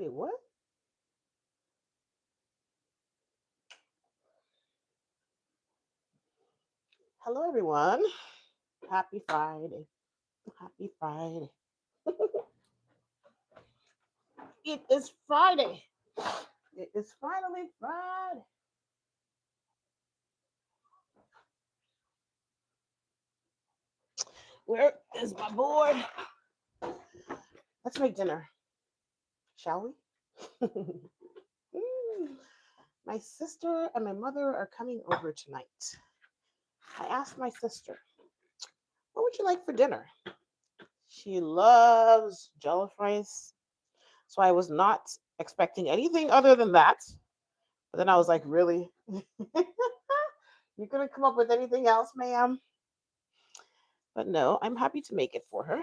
Wait, what? Hello, everyone. Happy Friday. Happy Friday. It is Friday. It is finally Friday. Where is my board? Let's make dinner, shall we? Mm. My sister and my mother are coming over tonight. I asked my sister, what would you like for dinner? She loves jollof rice. So I was not expecting anything other than that. But then I was like, really? You couldn't come up with anything else, ma'am? But no, I'm happy to make it for her.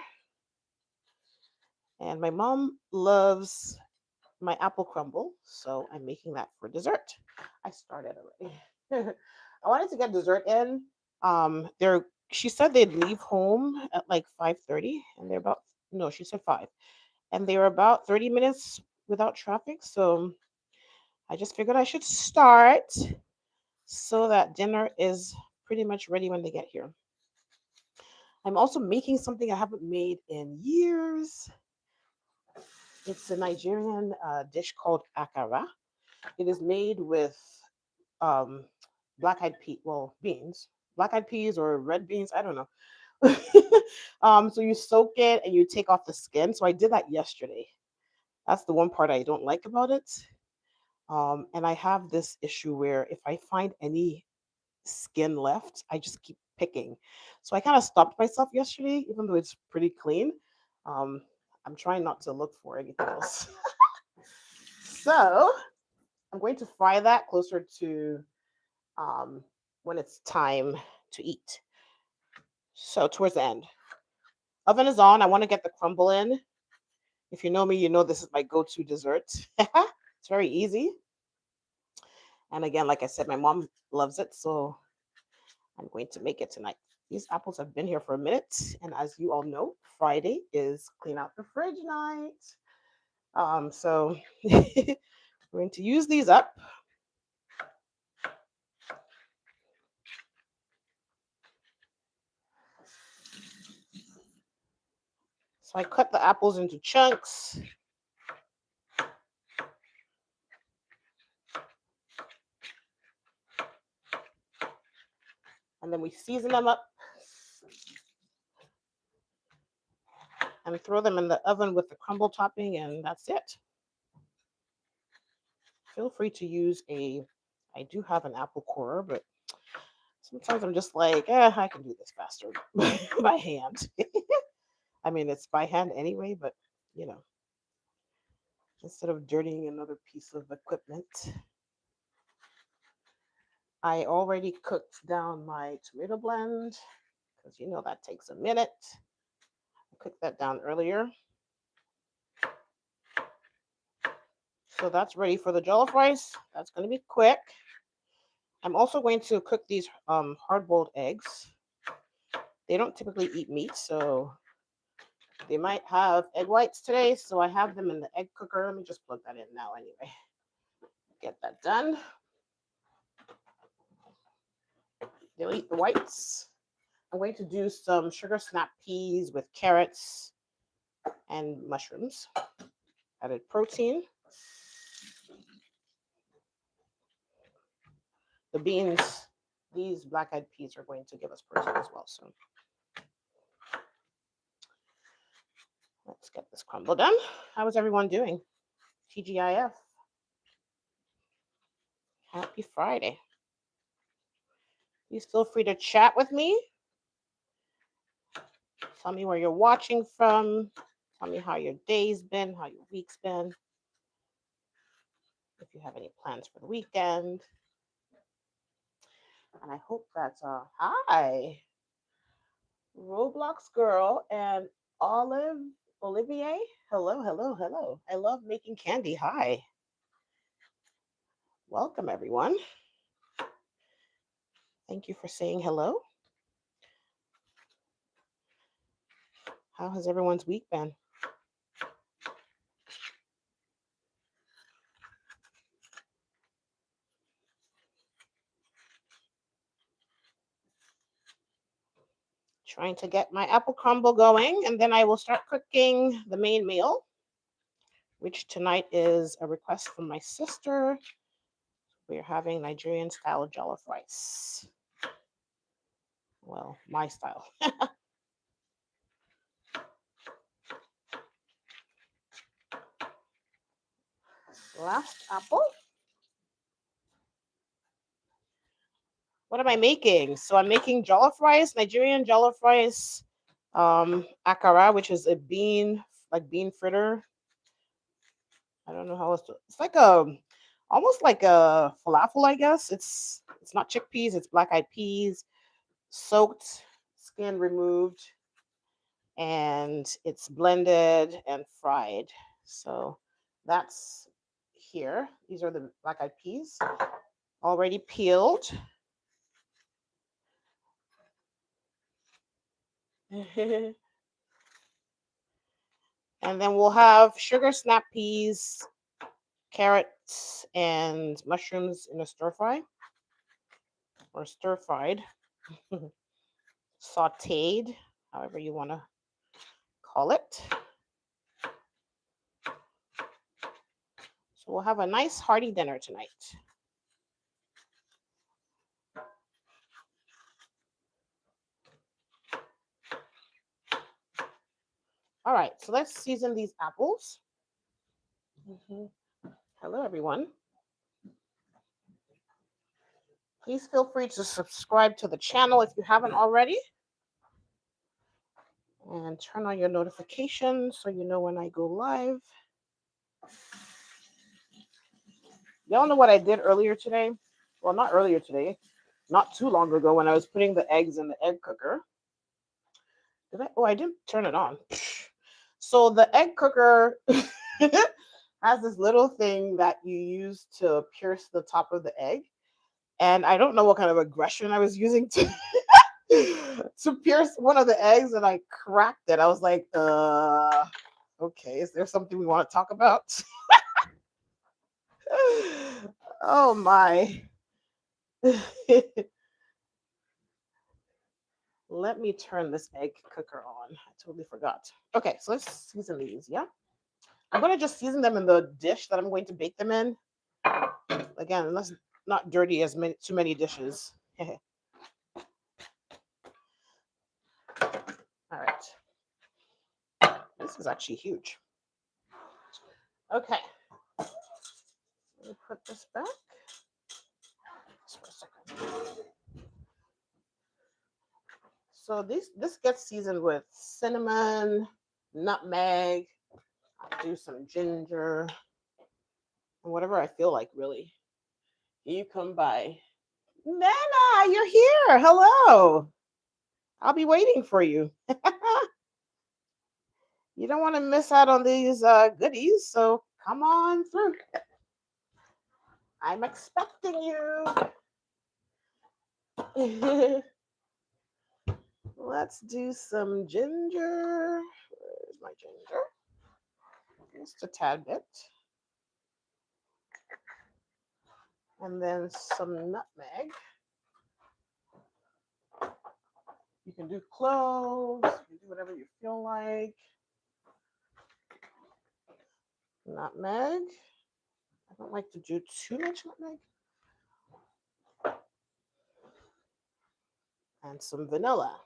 And my mom loves my apple crumble, so I'm making that for dessert. I started already. I wanted to get dessert in. They're She said they'd leave home at like 5:30, and they're about no, she said 5, and they were about 30 minutes without traffic. So I just figured I should start so that dinner is pretty much ready when they get here. I'm also making something I haven't made in years. It's a Nigerian dish called akara. It is made with um, black-eyed beans, black-eyed peas or red beans. I don't know. So you soak it and you take off the skin. So I did that yesterday. That's the one part I don't like about it. And I have this issue where if I find any skin left, I just keep picking. So I kind of stopped myself yesterday, even though it's pretty clean. Um, I'm trying not to look for anything else. So I'm going to fry that closer to um, when it's time to eat. So towards the end, oven is on. I want to get the crumble in. If you know me, you know this is my go-to dessert. It's very easy. And again, like I said, my mom loves it, so I'm going to make it tonight. These apples have been here for a minute, and as you all know, Friday is clean out the fridge night. So we're going to use these up. So I cut the apples into chunks, and then we season them up and throw them in the oven with the crumble topping, and that's it. Feel free to use I do have an apple corer, but sometimes I'm just like, I can do this faster by hand. I mean, it's by hand anyway, but you know, instead of dirtying another piece of equipment. I already cooked down my tomato blend because you know that takes a minute. I cooked that down earlier. So that's ready for the jollof rice. That's going to be quick. I'm also going to cook these hard-boiled eggs. They don't typically eat meat, so they might have egg whites today. So I have them in the egg cooker. Let me just plug that in now anyway. Get that done. They'll eat the whites. I'm going to do some sugar snap peas with carrots and mushrooms. Added protein. The beans, these black-eyed peas are going to give us protein as well. So let's get this crumble done. How is everyone doing? TGIF. Happy Friday. Please feel free to chat with me. Tell me where you're watching from. Tell me how your day's been, how your week's been. If you have any plans for the weekend. And I hope that hi, Roblox girl and Olivier. Hello, hello, hello. I love making candy. Hi. Welcome everyone. Thank you for saying hello. How has everyone's week been? Trying to get my apple crumble going, and then I will start cooking the main meal, which tonight is a request from my sister. We're having Nigerian style jollof rice. Well, my style. Last apple. What am I making? So I'm making jollof rice, Nigerian jollof rice, akara, which is a bean, like bean fritter. I don't know how else to. It's like a, almost like a falafel, I guess. It's not chickpeas. It's black eyed peas, soaked, skin removed, and it's blended and fried. So that's here. These are the black eyed peas, already peeled. And then we'll have sugar snap peas, carrots, and mushrooms in a stir fry or stir fried, sauteed, however you want to call it. So we'll have a nice hearty dinner tonight. All right, so let's season these apples. Hello, everyone. Please feel free to subscribe to the channel if you haven't already. And turn on your notifications so you know when I go live. Y'all know what I did earlier today? Well, not earlier today, not too long ago when I was putting the eggs in the egg cooker. Did I? Oh, I didn't turn it on. So the egg cooker has this little thing that you use to pierce the top of the egg. And I don't know what kind of aggression I was using to to pierce one of the eggs, and I cracked it. I was like, okay, is there something we want to talk about? Oh my. Let me turn this egg cooker on. I totally forgot. Okay, so let's season these, yeah? I'm going to just season them in the dish that I'm going to bake them in. Again, let's not dirty as many too many dishes. All right. This is actually huge. Okay. Let me put this back. Just for a second. So this gets seasoned with cinnamon, nutmeg, I'll do some ginger, and whatever I feel like, really. You come by. Nana, you're here. Hello. I'll be waiting for you. You don't want to miss out on these goodies, so come on through. I'm expecting you. Let's do some ginger. Where's my ginger? Just a tad bit. And then some nutmeg. You can do cloves, you can do whatever you feel like. Nutmeg. I don't like to do too much nutmeg. And some vanilla.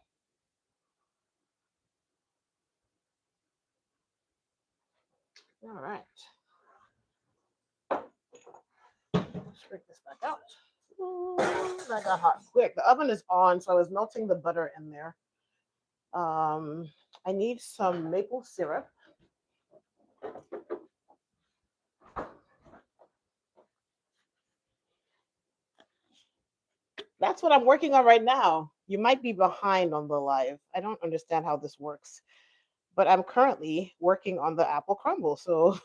All right. Let's bring this back out. Ooh, that got hot quick. The oven is on, so I was melting the butter in there. I need some maple syrup. That's what I'm working on right now. You might be behind on the live. I don't understand how this works, but I'm currently working on the apple crumble. So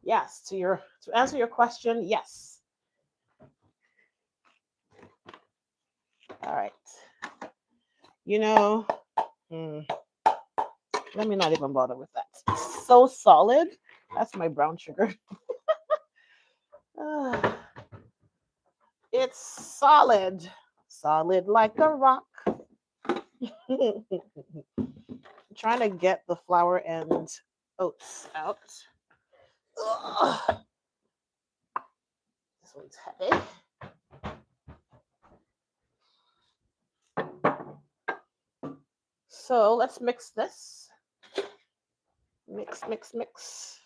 yes, to answer your question, yes. All right. You know, let me not even bother with that. It's so solid. That's my brown sugar. It's solid. Solid like a rock. Trying to get the flour and oats out. Ugh. This one's heavy. So let's mix this. Mix, mix, mix.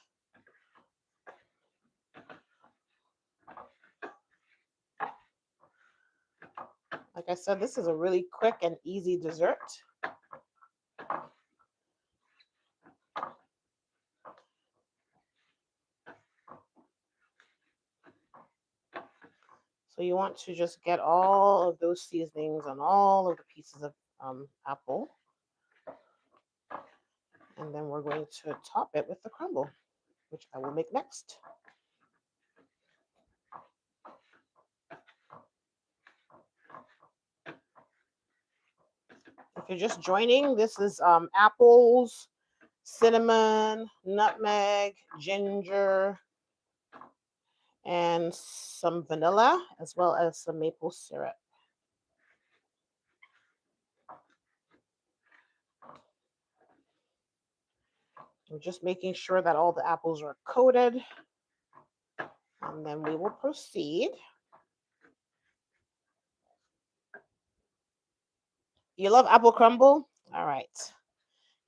Like I said, this is a really quick and easy dessert. So you want to just get all of those seasonings on all of the pieces of apple. And then we're going to top it with the crumble, which I will make next. If you're just joining, this is apples, cinnamon, nutmeg, ginger, and some vanilla, as well as some maple syrup. I'm just making sure that all the apples are coated, and then we will proceed. You love apple crumble? All right.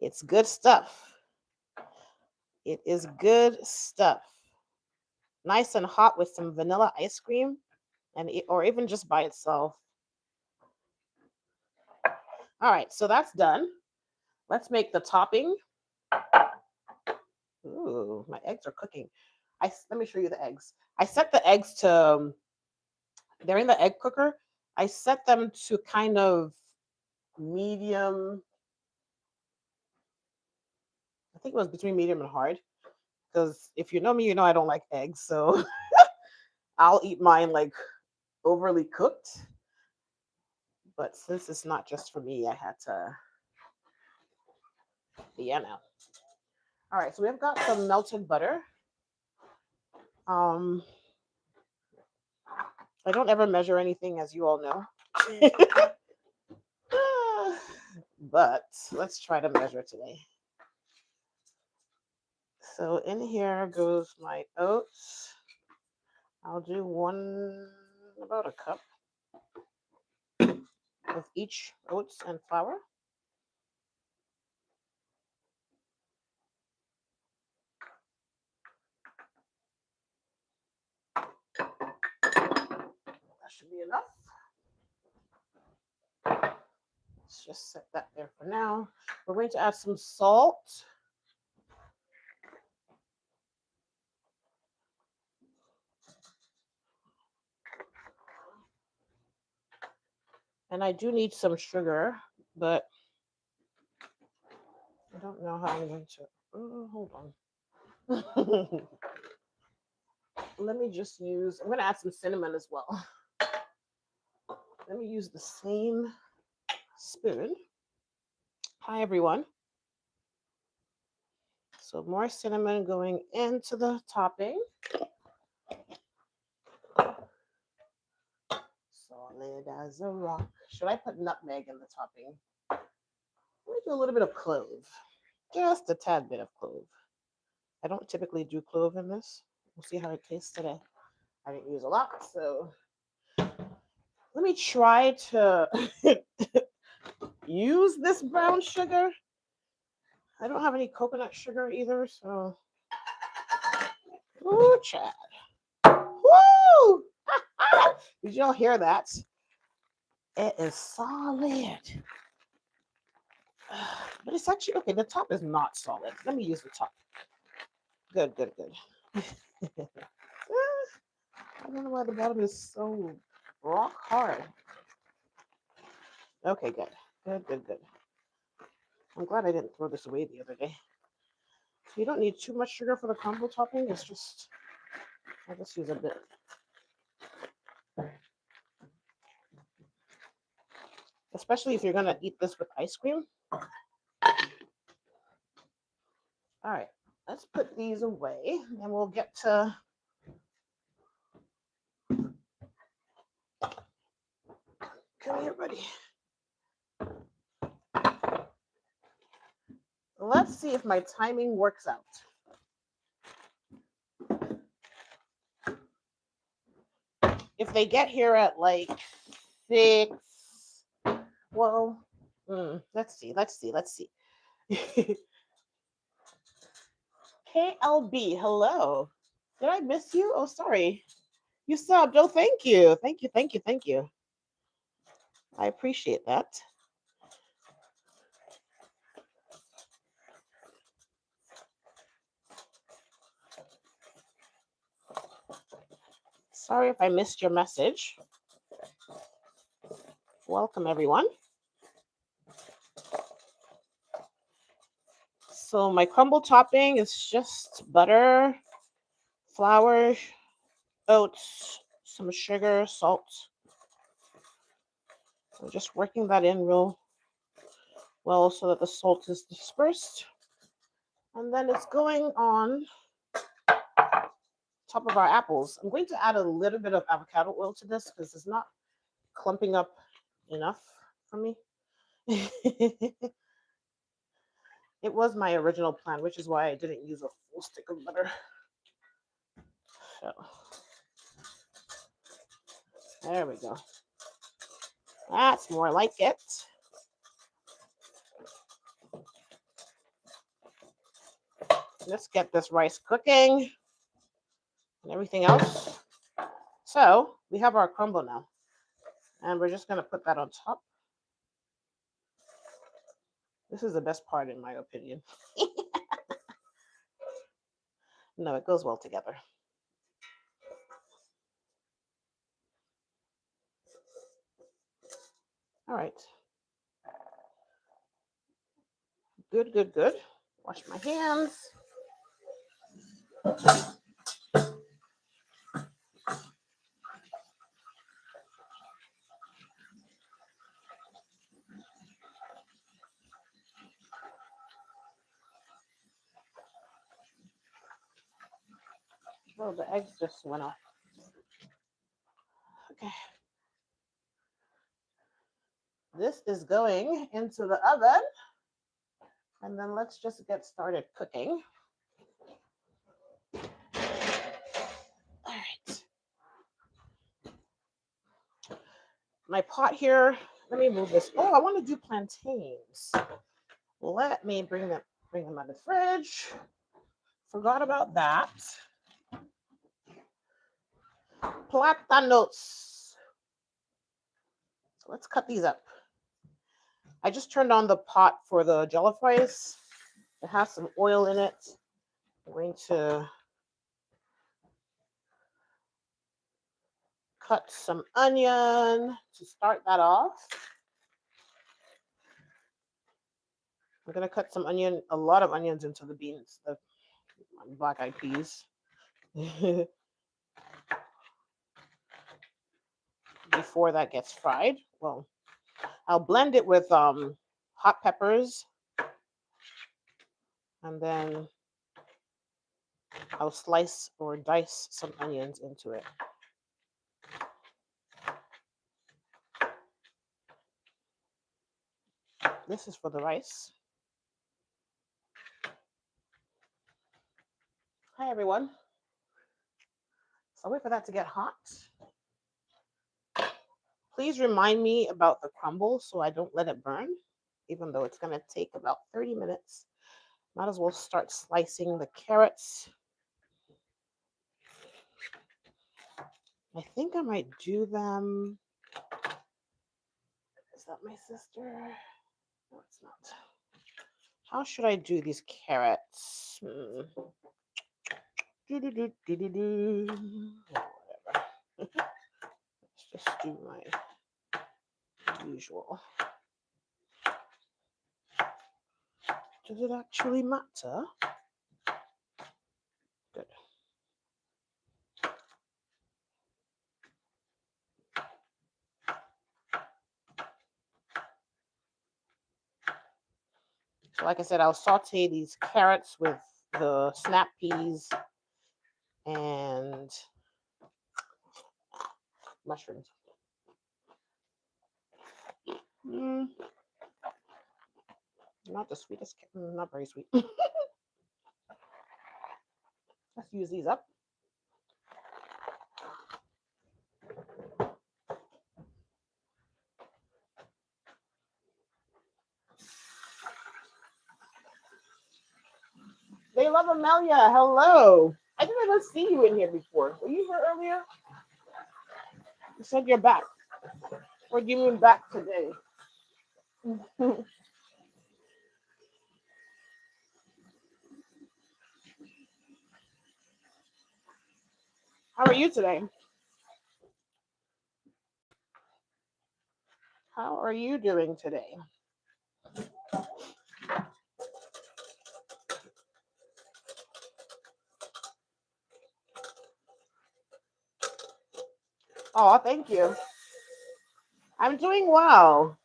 It's good stuff. It is good stuff. Nice and hot with some vanilla ice cream, or even just by itself. All right, so that's done. Let's make the topping. Ooh, my eggs are cooking. Let me show you the eggs. I set the eggs to, they're in the egg cooker. I set them to kind of medium. I think it was between medium and hard. Because if you know me, you know I don't like eggs. So I'll eat mine like overly cooked. But since it's not just for me, I had to, yeah, now. All right, so we've got some melted butter. I don't ever measure anything, as you all know. But let's try to measure today. So in here goes my oats. I'll do about a cup of each oats and flour. That should be enough. Let's just set that there for now. We're going to add some salt. And I do need some sugar, but I don't know how I'm going to. Oh, hold on. Let me just use, I'm going to add some cinnamon as well. Let me use the same spoon. Hi, everyone. So more cinnamon going into the topping. Solid as a rock. Should I put nutmeg in the topping? Let me do a little bit of clove. Just a tad bit of clove. I don't typically do clove in this. We'll see how it tastes today. I didn't use a lot, so let me try to use this brown sugar. I don't have any coconut sugar either, so. Ooh, Chad. Woo! Did y'all hear that? It is solid. But it's actually, okay, the top is not solid. Let me use the top. Good, good, good. I don't know why the bottom is so rock hard. Okay, good. Good, good, good. I'm glad I didn't throw this away the other day. So you don't need too much sugar for the crumble topping. It's just, I'll just use a bit. Especially if you're going to eat this with ice cream. All right, let's put these away and we'll get to come here, buddy. let's see if my timing works out. If they get here at like 6, well, let's see. KLB, hello. Did I miss you? Oh, sorry. You subbed. Oh, thank you. Thank you. I appreciate that. Sorry if I missed your message. Welcome, everyone. So my crumble topping is just butter, flour, oats, some sugar, salt. I'm just working that in real well so that the salt is dispersed. And then it's going on top of our apples. I'm going to add a little bit of avocado oil to this because it's not clumping up enough for me. It was my original plan, which is why I didn't use a full stick of butter. So there we go. That's more like it. Let's get this rice cooking and everything else. So we have our crumble now, and we're just going to put that on top. This is the best part, in my opinion. No, it goes well together. All right. Good. Wash my hands. Oh, the eggs just went off. Okay. This is going into the oven. And then let's just get started cooking. All right. My pot here, let me move this. Oh, I want to do plantains. Let me bring them out of the fridge. Forgot about that. Platanos. So let's cut these up. I just turned on the pot for the jollof rice. It has some oil in it. I'm going to cut some onion to start that off. I'm going to cut some onion, a lot of onions into the beans, the black-eyed peas. Before that gets fried. Well, I'll blend it with hot peppers, and then I'll slice or dice some onions into it. This is for the rice. Hi, everyone. So I'll wait for that to get hot. Please remind me about the crumble so I don't let it burn, even though it's going to take about 30 minutes. Might as well start slicing the carrots. I think I might do them. Is that my sister? No, it's not. How should I do these carrots? Whatever. Let's just do my usual. Does it actually matter? Good. So like I said, I'll saute these carrots with the snap peas and mushrooms. Not the sweetest, not very sweet. Let's use these up. They love Amelia. Hello. I didn't even see you in here before. Were you here earlier? You said you're back. Or do you mean back today? How are you today? How are you doing today? Oh, thank you. I'm doing well.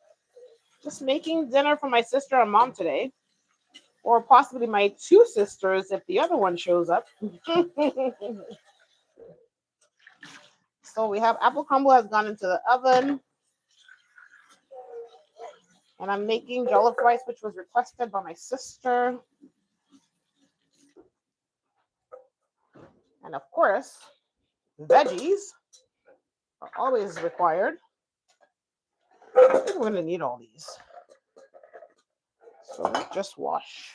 Just making dinner for my sister and mom today, or possibly my two sisters if the other one shows up. So we have apple crumble has gone into the oven, and I'm making jollof rice, which was requested by my sister. And of course, veggies are always required. I think we're gonna need all these. So let's just wash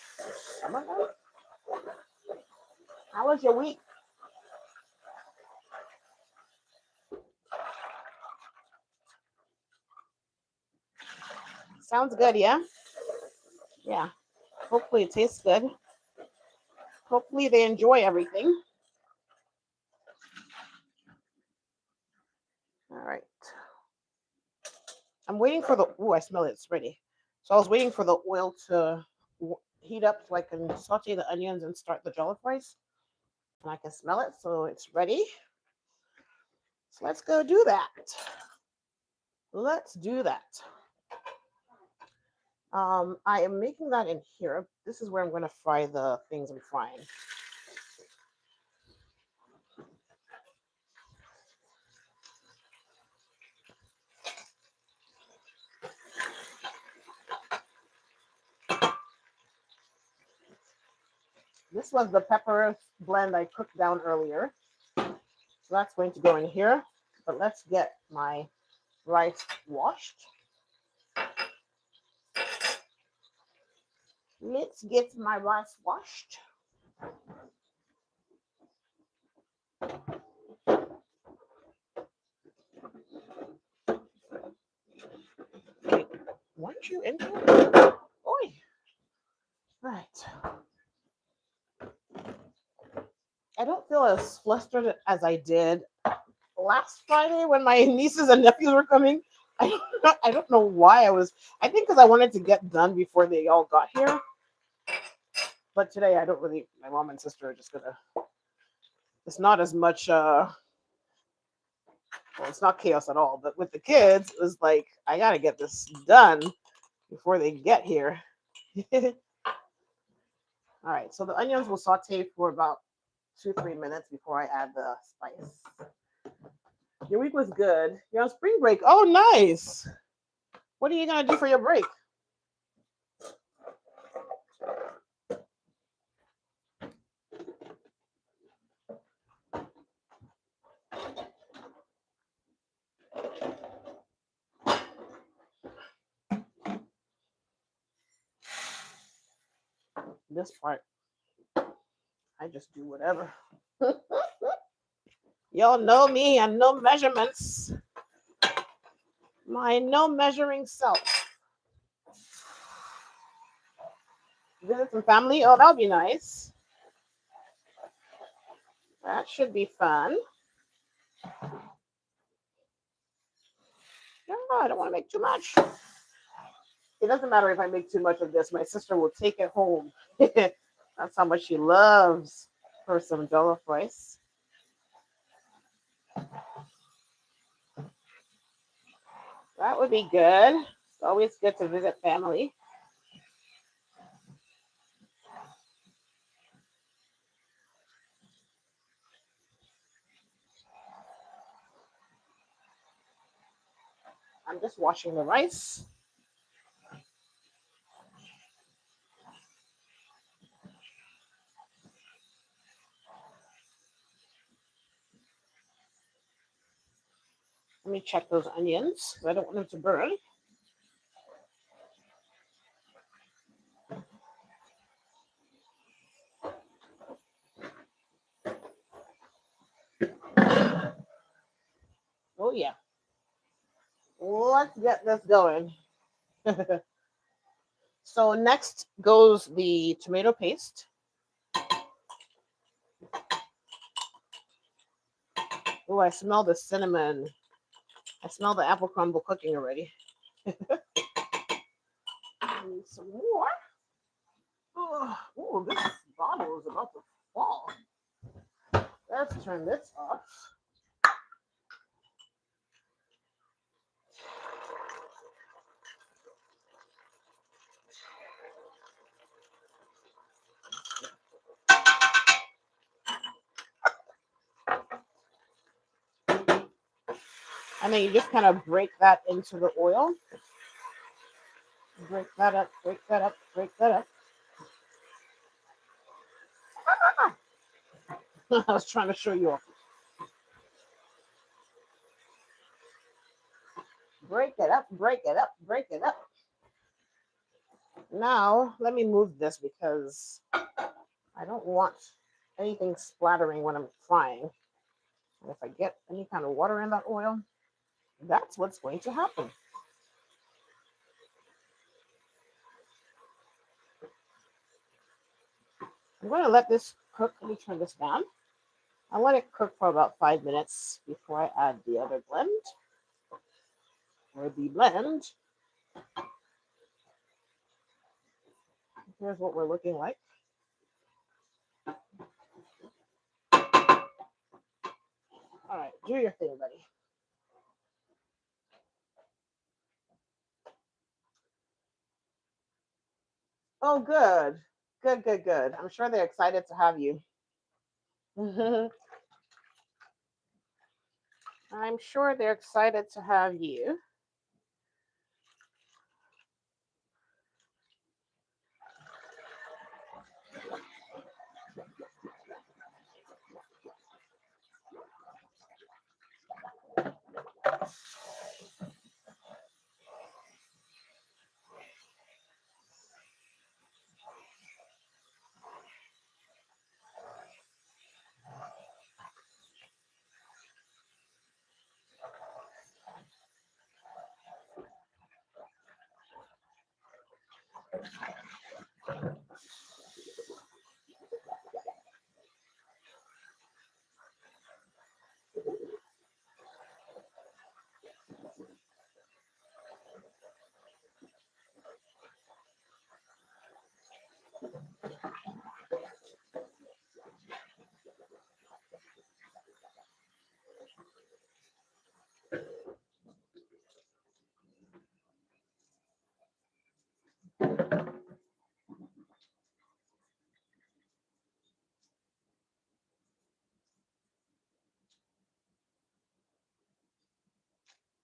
some of them. How was your week? Sounds good, yeah? Yeah. Hopefully it tastes good. Hopefully they enjoy everything. All right. I'm waiting for the, oh, I smell it. It's ready. So I was waiting for the oil to heat up so I can saute the onions and start the jollof rice. And I can smell it, so it's ready. So let's go do that. Let's do that. I am making that in here. This is where I'm going to fry the things I'm frying. This was the pepper blend I cooked down earlier. So that's going to go in here. But let's get my rice washed. Let's get my rice washed. Wait, weren't you in here? Oi. Right. I don't feel as flustered as I did last Friday when my nieces and nephews were coming. I don't know why I was. I think because I wanted to get done before they all got here. But today I don't really. My mom and sister are just gonna. It's not as much. Well, it's not chaos at all. But with the kids, it was like I gotta get this done before they get here. All right. So the onions will saute for about 2-3 minutes before I add the spice. Your week was good. You're on spring break. Oh, nice. What are you gonna do for your break? This part, I just do whatever. Y'all know me and no measurements. My no measuring self. Visit some family. Oh, that'll be nice. That should be fun. No, I don't want to make too much. It doesn't matter if I make too much of this. My sister will take it home. That's how much she loves her some jollof rice. That would be good. It's always good to visit family. I'm just washing the rice. Let me check those onions because I don't want them to burn. Oh yeah. Let's get this going. So next goes the tomato paste. Oh, I smell the cinnamon. I smell the apple crumble cooking already. Need some more. Oh, this bottle is about to fall. Let's turn this off. And then you just kind of break that into the oil. Break that up, break that up, break that up. I was trying to show you off. Break it up, break it up, break it up. Now, let me move this because I don't want anything splattering when I'm frying. And if I get any kind of water in that oil, that's what's going to happen. I'm going to let this cook. Let me turn this down. I'll let it cook for about 5 minutes before I add the other blend. Or the blend. Here's what we're looking like. All right, do your thing, buddy. Oh, good. Good, good, good. I'm sure they're excited to have you. I'm sure they're excited to have you.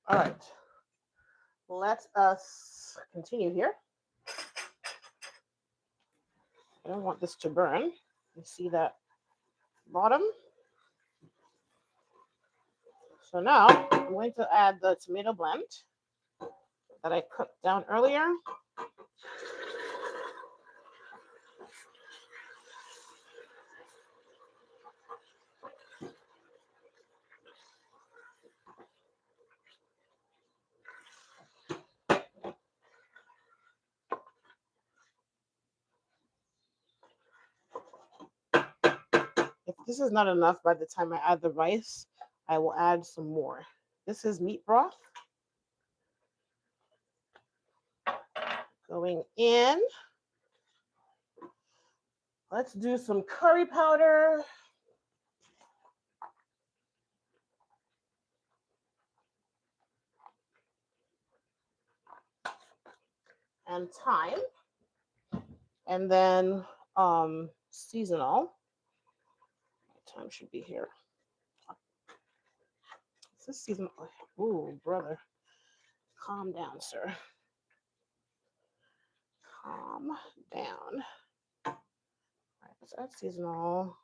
All right. Let us continue here. I don't want this to burn. You see that bottom? So now I'm going to add the tomato blend that I cooked down earlier. If this is not enough by the time I add the rice, I will add some more. This is meat broth going in. Let's do some curry powder. And thyme. And then seasonal. Thyme should be here. Is this seasonal? Ooh, brother. Calm down, sir. Calm down. All right, so that's seasonal.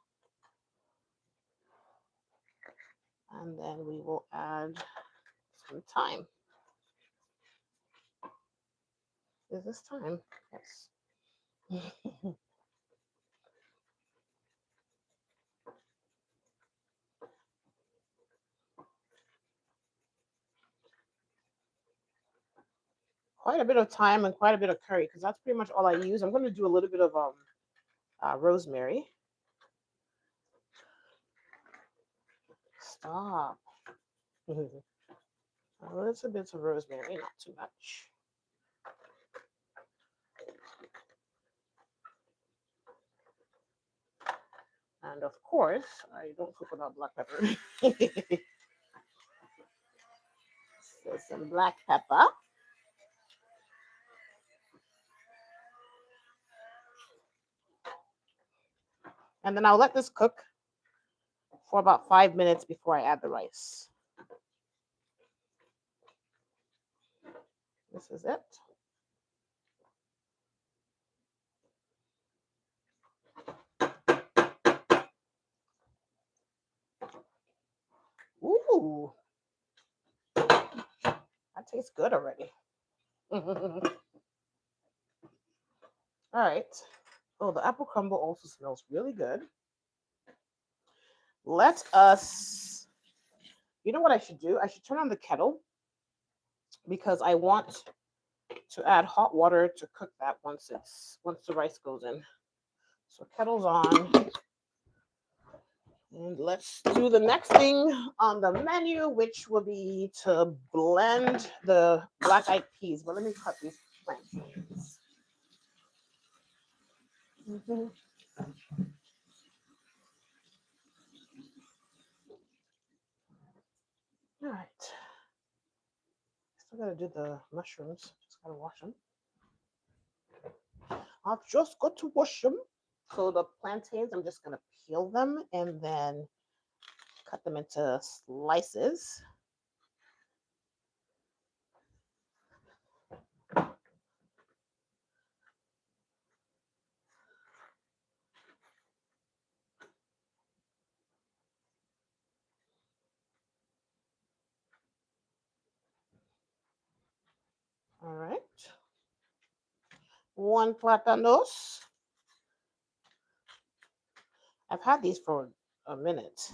And then we will add some thyme. Is this thyme? Yes. Quite a bit of thyme and quite a bit of curry because that's pretty much all I use. I'm going to do a little bit of rosemary. Stop. A little bit of rosemary, not too much. And of course, I don't cook without black pepper. So some black pepper. And then I'll let this cook for about 5 minutes before I add the rice. This is it. Ooh, that tastes good already. All right. Oh, the apple crumble also smells really good. Let us, you know what I should do? I should turn on the kettle because I want to add hot water to cook that once the rice goes in. So kettle's on. And let's do the next thing on the menu, which will be to blend the black-eyed peas. But let me cut these plantains. All right. Still gotta do the mushrooms. Just gotta wash them. I've just got to wash them. So the plantains, I'm just gonna peel them and then cut them into slices. All right. One platanos. I've had these for a minute.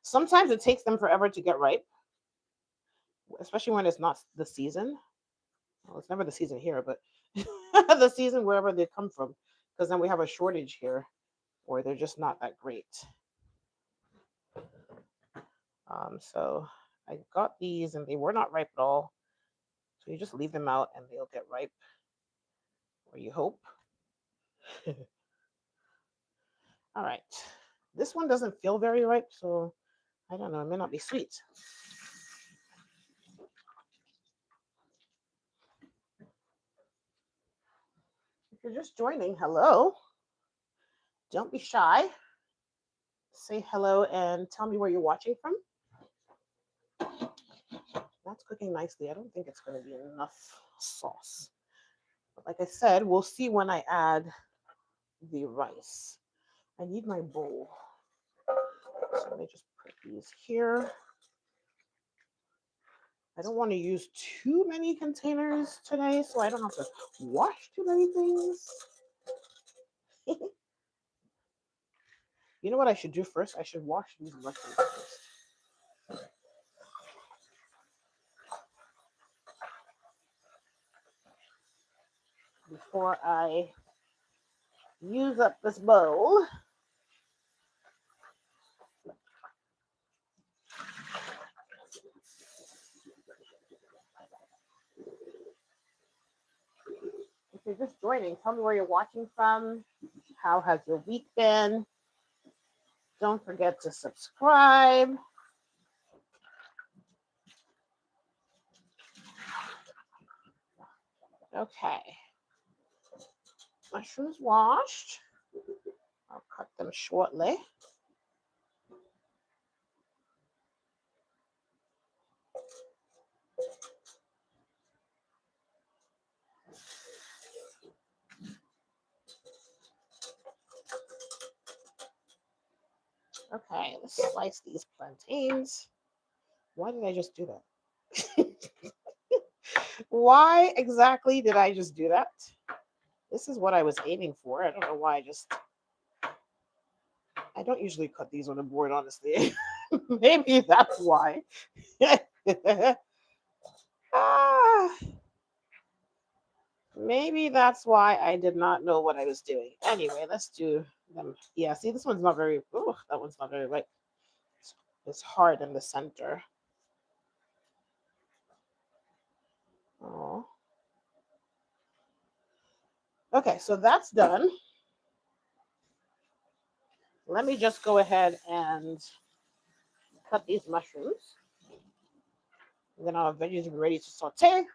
Sometimes it takes them forever to get ripe, especially when it's not the season. Well, it's never the season here, but the season wherever they come from, because then we have a shortage here, or they're just not that great. So I got these, and they were not ripe at all. So you just leave them out, and they'll get ripe, or you hope. All right, this one doesn't feel very ripe, so I don't know. It may not be sweet. If you're just joining, hello. Don't be shy. Say hello and tell me where you're watching from. That's cooking nicely. I don't think it's going to be enough sauce. But like I said, we'll see when I add the rice. I need my bowl. So let me just put these here. I don't want to use too many containers today, so I don't have to wash too many things. You know what I should do first? I should wash these mushrooms first. Before I use up this bowl. If you're just joining, tell me where you're watching from. How has your week been? Don't forget to subscribe. Okay. Mushrooms washed. I'll cut them shortly. Okay, let's slice these plantains. Why did I just do that? Why exactly did I just do that? This is what I was aiming for. I don't know why I don't usually cut these on the board, honestly. Maybe that's why. Ah, maybe that's why I did not know what I was doing. Anyway, let's do them. Yeah, see, this one's not very, oh, that one's not very right. It's hard in the center. Oh. Okay, so that's done. Let me just go ahead and cut these mushrooms. And then our veggies will be ready to saute.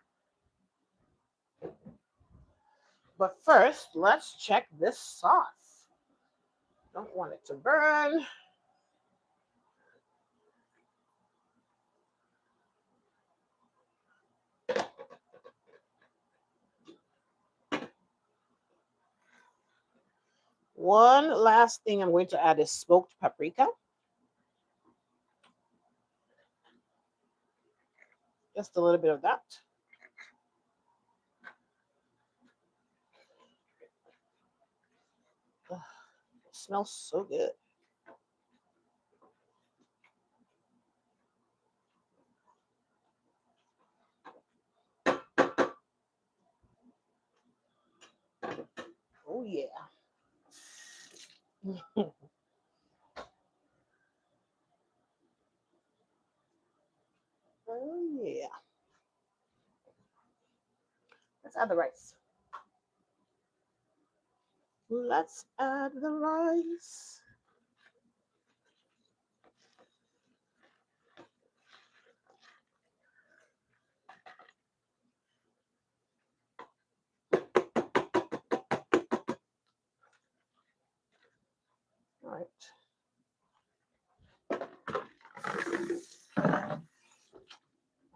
But first, let's check this sauce. Don't want it to burn. One last thing I'm going to add is smoked paprika. Just a little bit of that. Ugh, it smells so good. Oh, yeah. Oh, yeah. Let's add the rice. Let's add the rice. All right.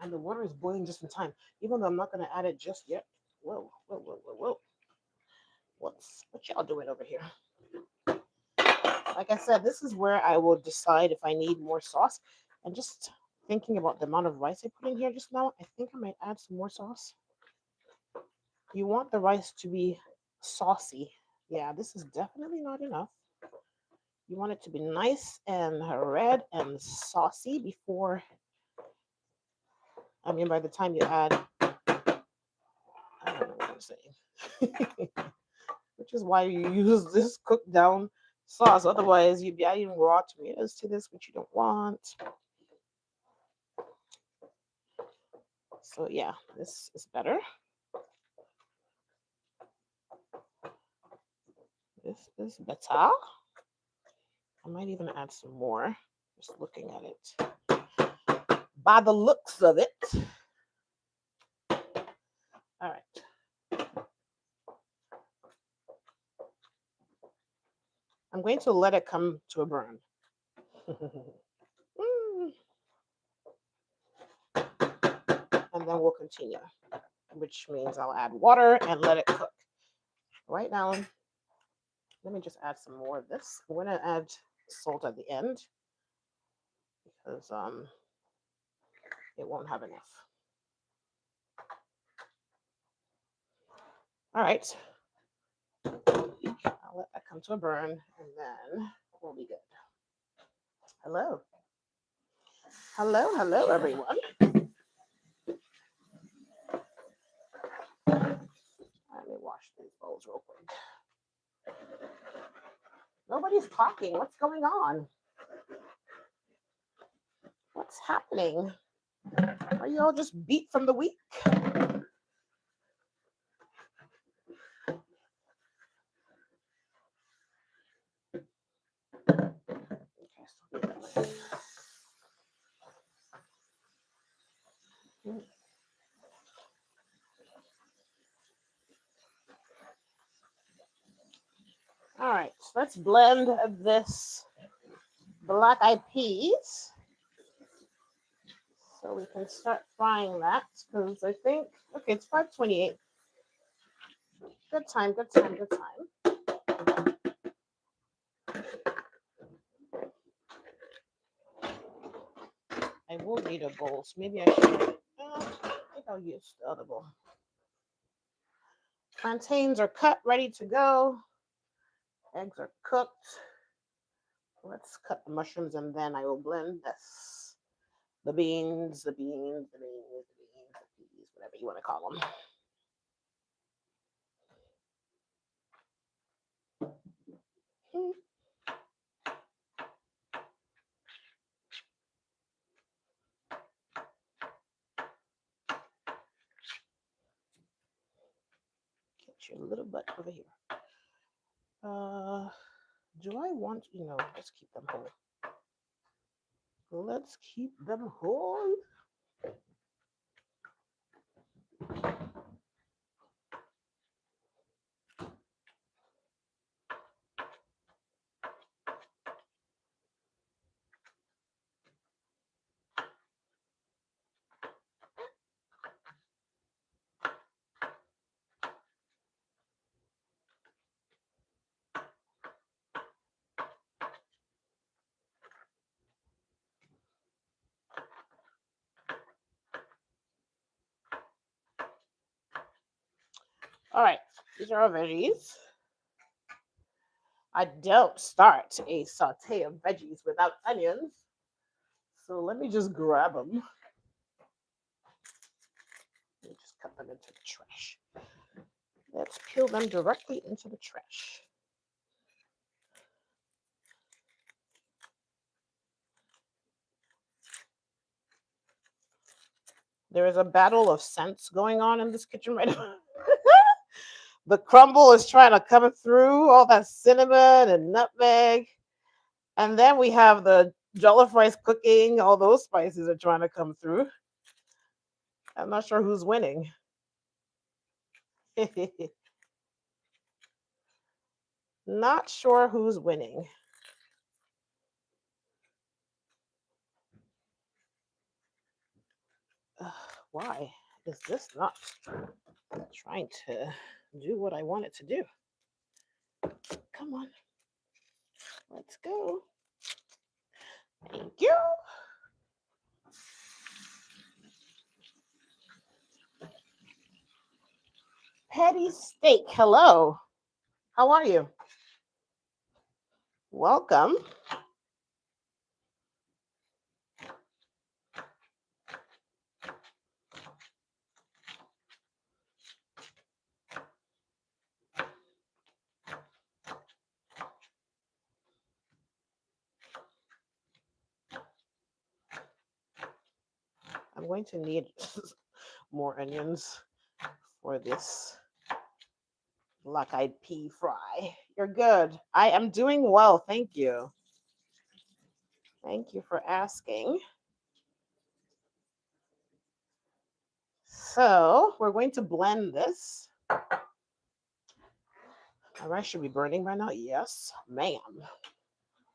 And the water is boiling just in time, even though I'm not going to add it just yet. Whoa, whoa, whoa, whoa, whoa. What y'all doing over here? Like I said, this is where I will decide if I need more sauce. And just thinking about the amount of rice I put in here just now, I think I might add some more sauce. You want the rice to be saucy. Yeah, this is definitely not enough. You want it to be nice and red and saucy before, I mean, by the time you add, I don't know what I'm saying. Which is why you use this cooked down sauce. Otherwise, you'd be adding raw tomatoes to this, which you don't want. So yeah, this is better. This is better. I might even add some more, just looking at it. By the looks of it. All right. I'm going to let it come to a burn. And then we'll continue, which means I'll add water and let it cook. Right now, let me just add some more of this. I'm going to add salt at the end because it won't have enough. All right. I'll let that come to a burn and then we'll be good. Hello. Hello, hello, everyone. Let me wash these bowls real quick. Nobody's talking. What's going on? What's happening? Are you all just beat from the week? All right, so let's blend this black-eyed peas so we can start frying that because I think, okay, it's 5:28. Good time, good time, good time. I will need a bowl, so maybe I should. I'll use the other bowl. Plantains are cut, ready to go. Eggs are cooked. Let's cut the mushrooms and then I will blend this. The beans, the beans, the beans, the beans, the peas, whatever you want to call them. Get your little butt over here. Do I want, let's keep them whole. Let's keep them whole. All right, these are our veggies. I don't start a saute of veggies without onions. So let me just grab them. Let me just cut them into the trash. Let's peel them directly into the trash. There is a battle of scents going on in this kitchen right now. The crumble is trying to come through, all that cinnamon and nutmeg. And then we have the jollof rice cooking, all those spices are trying to come through. I'm not sure who's winning. Not sure who's winning. Why is this not trying to do what I want it to do? Come on. Let's go. Thank you. Patty Steak. Hello. How are you? Welcome. I'm going to need more onions for this black-eyed pea fry. You're good. I am doing well. Thank you. Thank you for asking. So we're going to blend this. My rice should be burning by now. Yes, ma'am.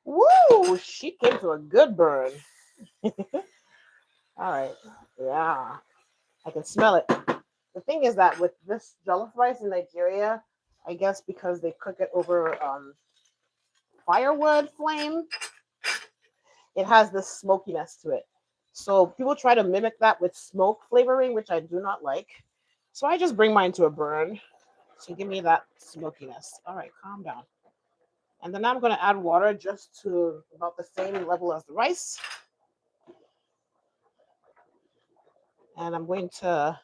Woo! She came to a good burn. All right. Yeah. I can smell it. The thing is that with this jollof rice in Nigeria, I guess because they cook it over firewood flame, it has this smokiness to it. So people try to mimic that with smoke flavoring, which I do not like. So I just bring mine to a burn to give me that smokiness. All right, calm down. And then I'm going to add water just to about the same level as the rice. And I'm going to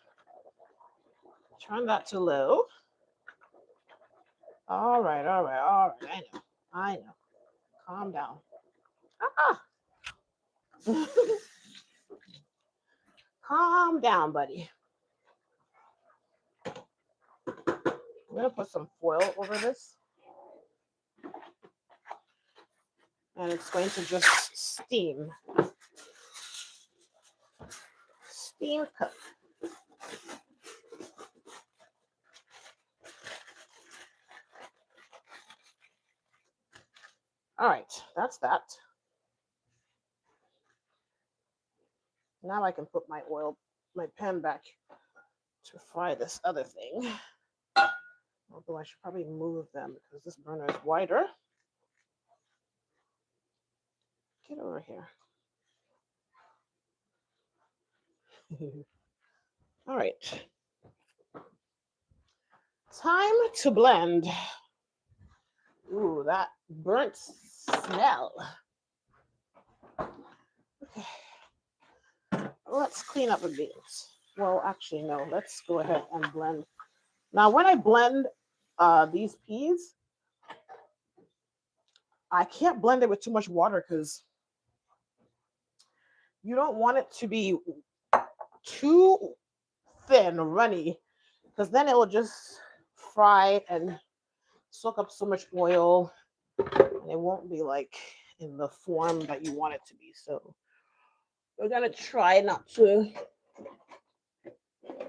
turn that to low. All right. I know. Calm down. Ah. Calm down, buddy. I'm going to put some foil over this. And it's going to just steam. Steam cook. All right, that's that. Now I can put my pan back to fry this other thing. Although I should probably move them because this burner is wider. Get over here. All right. Time to blend. Ooh, that burnt smell. Okay. Let's clean up the beans. Well, actually, no. Let's go ahead and blend. Now, when I blend these peas, I can't blend it with too much water because you don't want it to be too thin, runny, because then it will just fry and soak up so much oil, and it won't be like in the form that you want it to be. So we're gonna try not to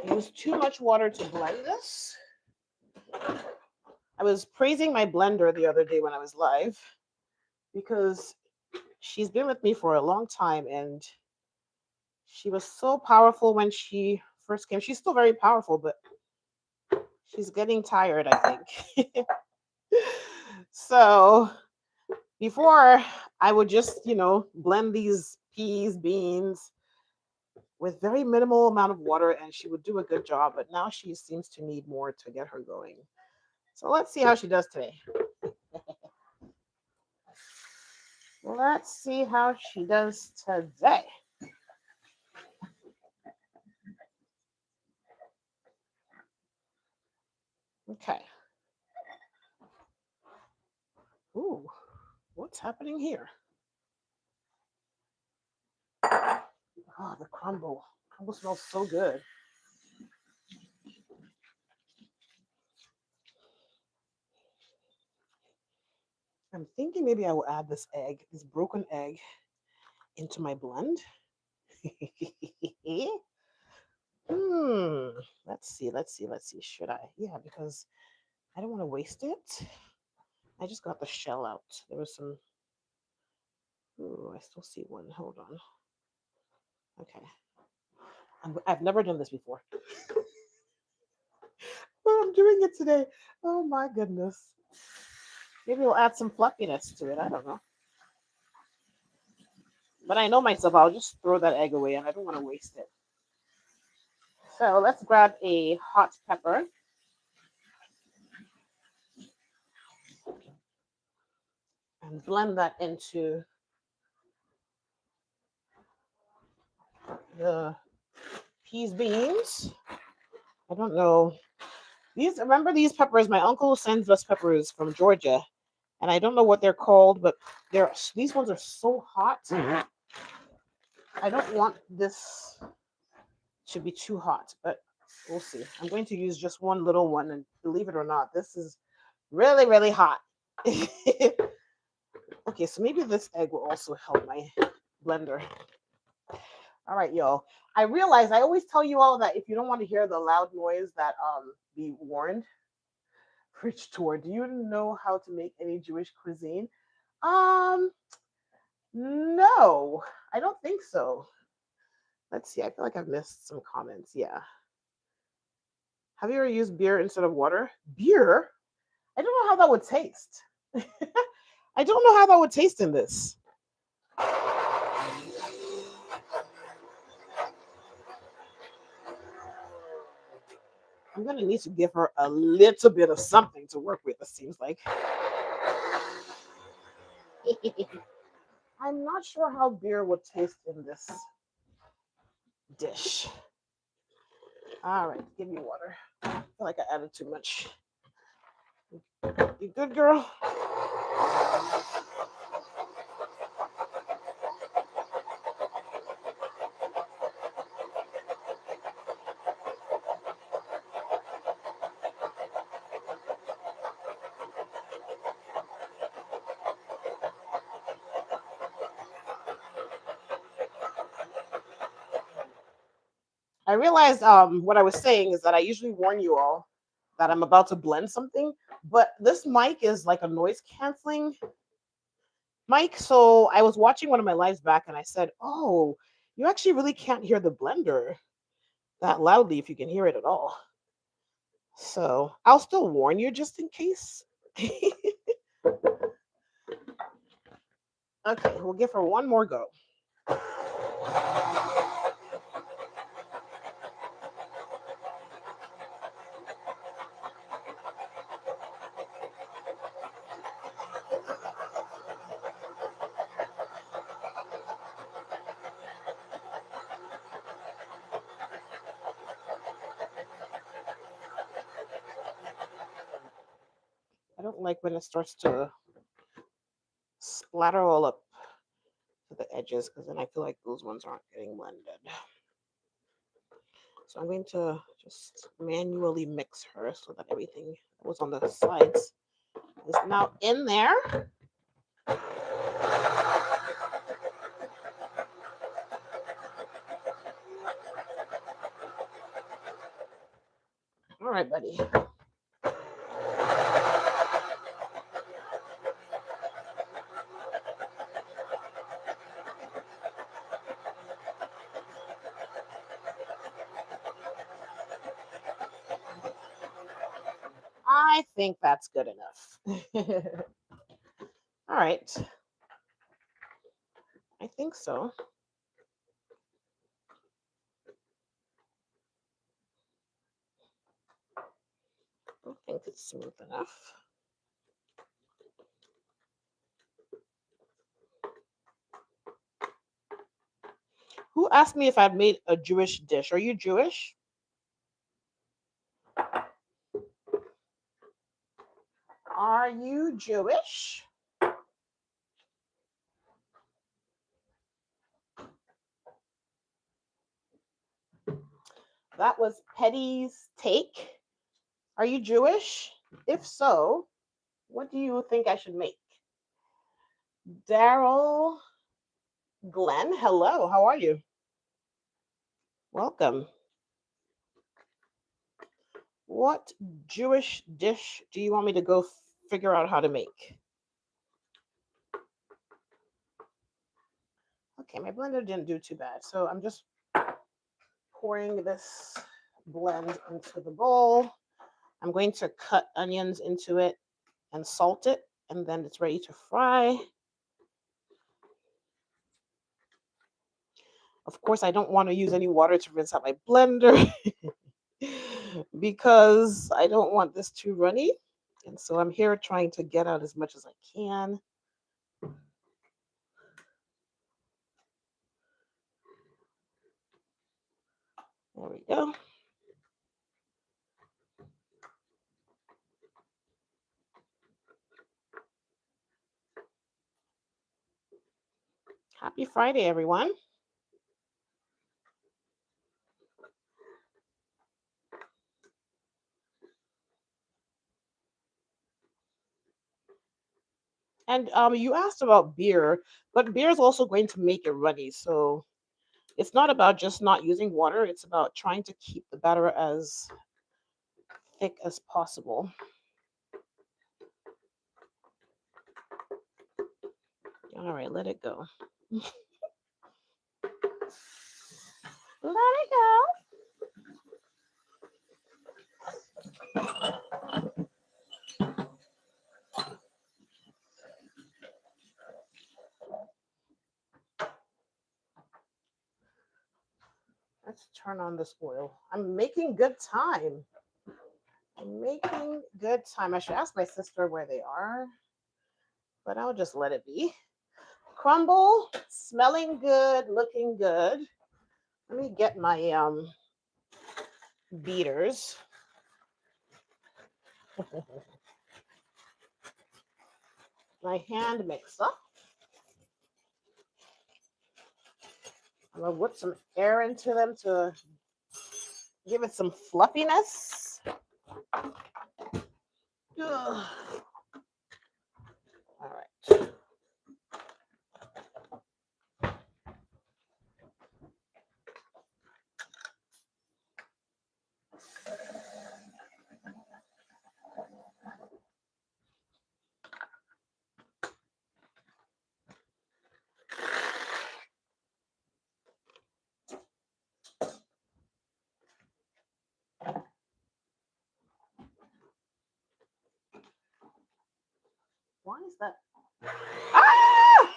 use too much water to blend this. I was praising my blender the other day when I was live because she's been with me for a long time and she was so powerful when she first came. She's still very powerful, but she's getting tired, I think. So before I would just, blend these peas, beans with very minimal amount of water and she would do a good job, but now she seems to need more to get her going. So let's see how she does today. Let's see how she does today. Okay. Ooh, what's happening here? Oh, the crumble. Crumble smells so good. I'm thinking maybe I will add this egg, this broken egg, into my blend. Hmm. Let's see. Should I? Yeah, because I don't want to waste it. I just got the shell out. There was some. Ooh, I still see one. Hold on. Okay. I've never done this before. But I'm doing it today. Oh my goodness. Maybe we'll add some fluffiness to it. I don't know. But I know myself, I'll just throw that egg away and I don't want to waste it. So let's grab a hot pepper. And blend that into the peas beans. I don't know. Remember these peppers? My uncle sends us peppers from Georgia. And I don't know what they're called, but these ones are so hot. I don't want this to be too hot, but we'll see. I'm going to use just one little one, and believe it or not, this is really, really hot. Okay, so maybe this egg will also help my blender. All right, y'all. I realize I always tell you all that if you don't want to hear the loud noise, that be warned. Rich tour. Do you know how to make any Jewish cuisine? Um, no, I don't think so. Let's see. I feel like I've missed some comments. Yeah. Have you ever used beer instead of water? Beer? I don't know how that would taste. I don't know how that would taste in this. I'm gonna need to give her a little bit of something to work with. It seems like. I'm not sure how beer would taste in this dish. All right, give me water. I feel like I added too much. You good, girl? I realized what I was saying is that I usually warn you all that I'm about to blend something, but this mic is like a noise canceling mic. So I was watching one of my lives back and I said, "Oh, you actually really can't hear the blender that loudly if you can hear it at all." So I'll still warn you just in case. Okay, we'll give her one more go. don't like when it starts to splatter all up to the edges because then I feel like those ones aren't getting blended. So I'm going to just manually mix her so that everything that was on the sides is now in there. All right, buddy. I think that's good enough. All right. I think so. I think it's smooth enough. Who asked me if I've made a Jewish dish? Are you Jewish? Are you Jewish? That was Petty's take. Are you Jewish? If so, what do you think I should make? Daryl Glenn, hello. How are you? Welcome. What Jewish dish do you want me to go figure out how to make? Okay, my blender didn't do too bad. So I'm just pouring this blend into the bowl. I'm going to cut onions into it and salt it, and then it's ready to fry. Of course, I don't want to use any water to rinse out my blender because I don't want this too runny. And so I'm here trying to get out as much as I can. There we go. Happy Friday, everyone. And you asked about beer, but beer is also going to make it runny. So it's not about just not using water. It's about trying to keep the batter as thick as possible. All right, let it go. Let it go. Let's turn on this oil. I'm making good time. I'm making good time. I should ask my sister where they are, but I'll just let it be. Crumble, smelling good, looking good. Let me get my beaters. My hand mixer. I'm gonna put some air into them to give it some fluffiness. Ugh. All right. Why is that? Ah!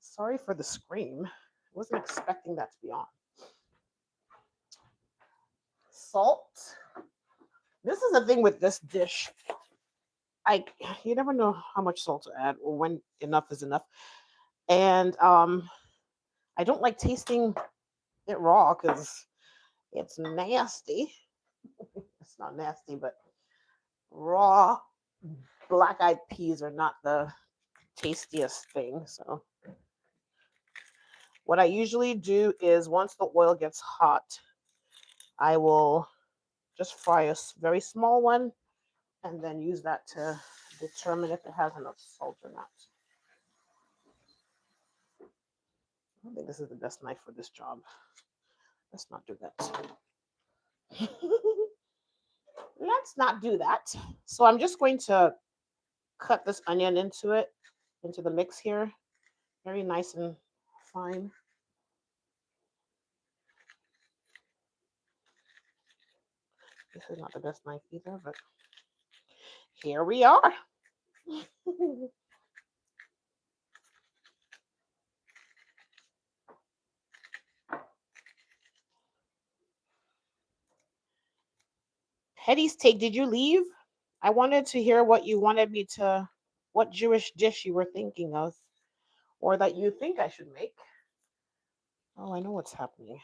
Sorry for the scream. I wasn't expecting that to be on. Salt. This is the thing with this dish. You never know how much salt to add or when enough is enough. And I don't like tasting it raw because It's nasty. It's not nasty, but raw black-eyed peas are not the tastiest thing. So what I usually do is once the oil gets hot, I will just fry a very small one and then use that to determine if it has enough salt or not. I don't think this is the best knife for this job. Let's not do that. Let's not do that. So I'm just going to cut this onion into it, into the mix here. Very nice and fine. This is not the best knife either, but here we are. Hetty's take, did you leave? I wanted to hear what you wanted me to, what Jewish dish you were thinking of, or that you think I should make. Oh, I know what's happening.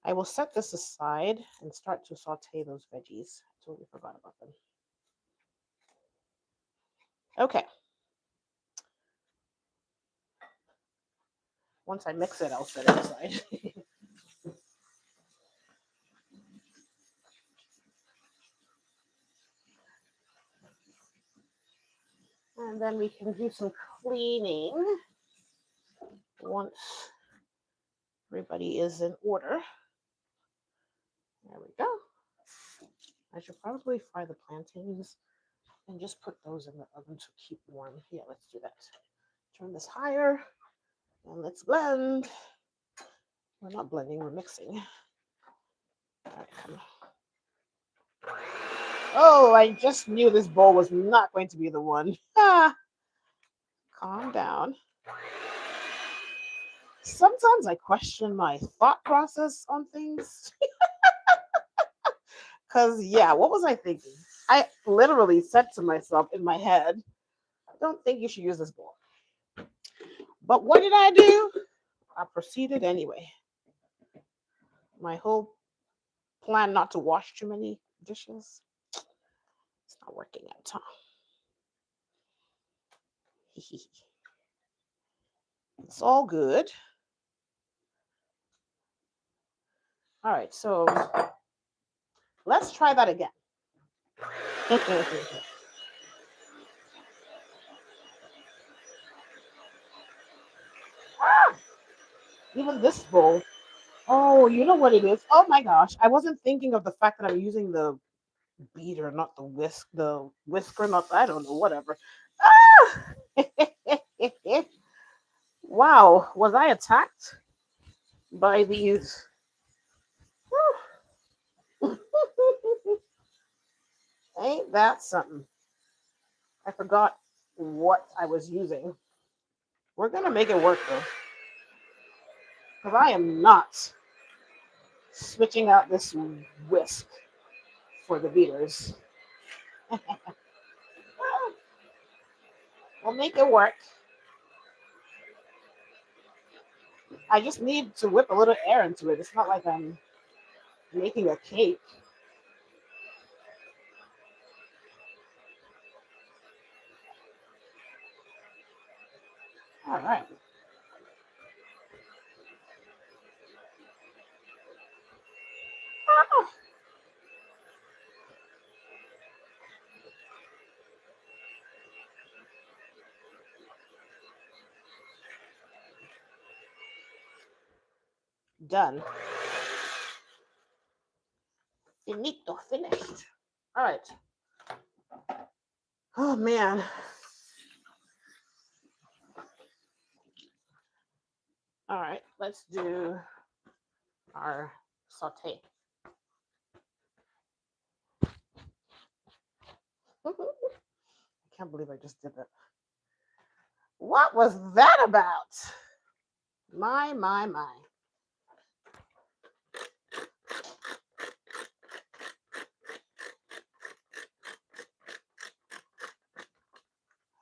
I will set this aside and start to saute those veggies. I totally forgot about them. Okay. Once I mix it, I'll set it aside. And then we can do some cleaning once everybody is in order. There we go. I should probably fry the plantains and just put those in the oven to keep warm. Yeah, let's do that. Turn this higher and let's blend. We're not blending, we're mixing. All right, come on. Oh, I just knew this bowl was not going to be the one. Calm down. Sometimes I question my thought process on things. Because, yeah, what was I thinking? I literally said to myself in my head, I don't think you should use this bowl. But what did I do? I proceeded anyway. My whole plan not to wash too many dishes, it's not working out, huh? It's all good. All right, so let's try that again. Even this bowl. Oh, you know what it is? Oh my gosh. I wasn't thinking of the fact that I'm using the beater, not the whisker, not I don't know, whatever. Ah! Wow, was I attacked by these? Ain't that something? I forgot what I was using. We're gonna make it work though, because I am not switching out this whisk for the beaters. We'll make it work. I just need to whip a little air into it. It's not like I'm making a cake. All right. Done. Finito, finished. All right. Oh man. All right, let's do our saute. I can't believe I just did that. What was that about? My.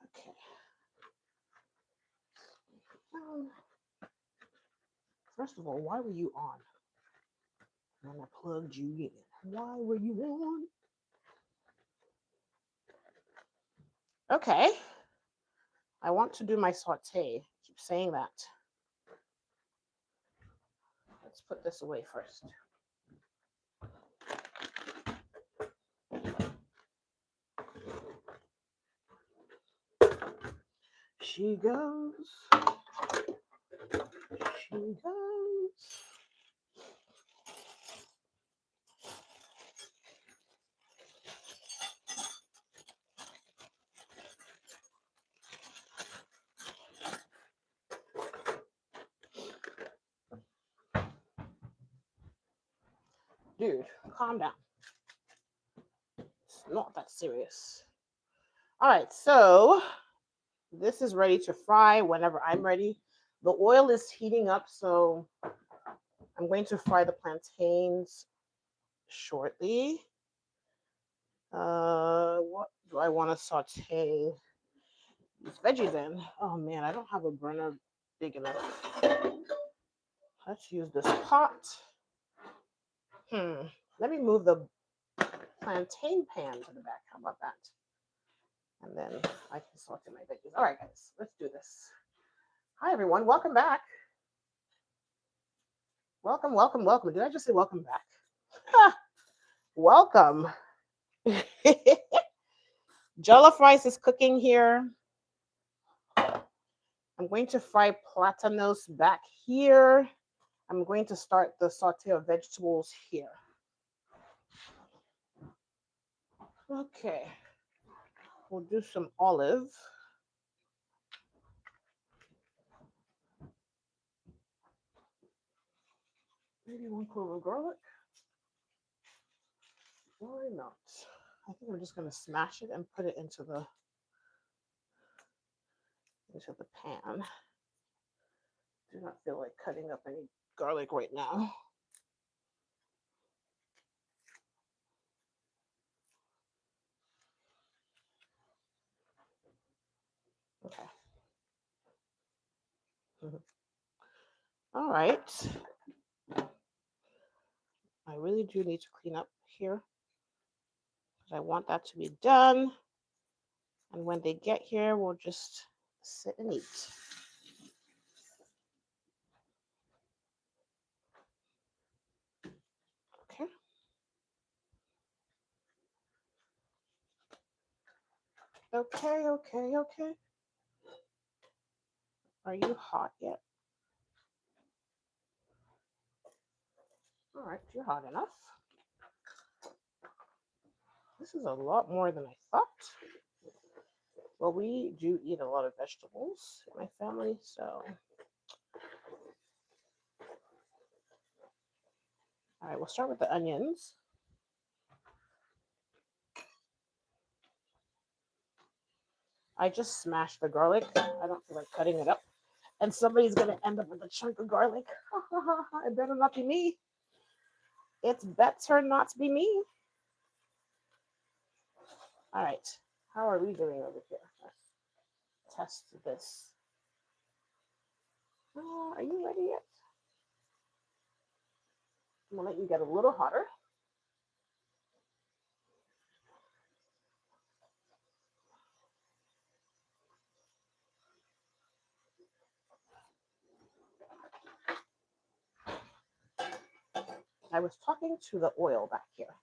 Okay. First of all, why were you on when I plugged you in? Why were you on? Okay. I want to do my saute. I keep saying that. Let's put this away first. She goes. She goes. Dude, calm down. It's not that serious. All right, so this is ready to fry whenever I'm ready. The oil is heating up, so I'm going to fry the plantains shortly. What do I want to saute these veggies in? Oh man, I don't have a burner big enough. Let's use this pot. Let me move the plantain pan to the back. How about that? And then I can saute my veggies. All right, guys, let's do this. Hi, everyone. Welcome back. Welcome, welcome, welcome. Did I just say welcome back? Welcome. Jollof rice is cooking here. I'm going to fry platanos back here. I'm going to start the saute of vegetables here. Okay. We'll do some olive. Maybe 1 clove of garlic. Why not? I think I'm just going to smash it and put it into the pan. Do not feel like cutting up any garlic right now. Okay. All right. I really do need to clean up here because I want that to be done. And when they get here, we'll just sit and eat. Okay. Okay, okay, okay. Are you hot yet? All right, you're hot enough. This is a lot more than I thought. Well, we do eat a lot of vegetables in my family, so. All right, we'll start with the onions. I just smashed the garlic. I don't feel like cutting it up. And somebody's going to end up with a chunk of garlic. It better not be me. It's better not to be me. All right. How are we doing over here? Let's test this. Are you ready yet? I'm going to let you get a little hotter. I was talking to the oil back here.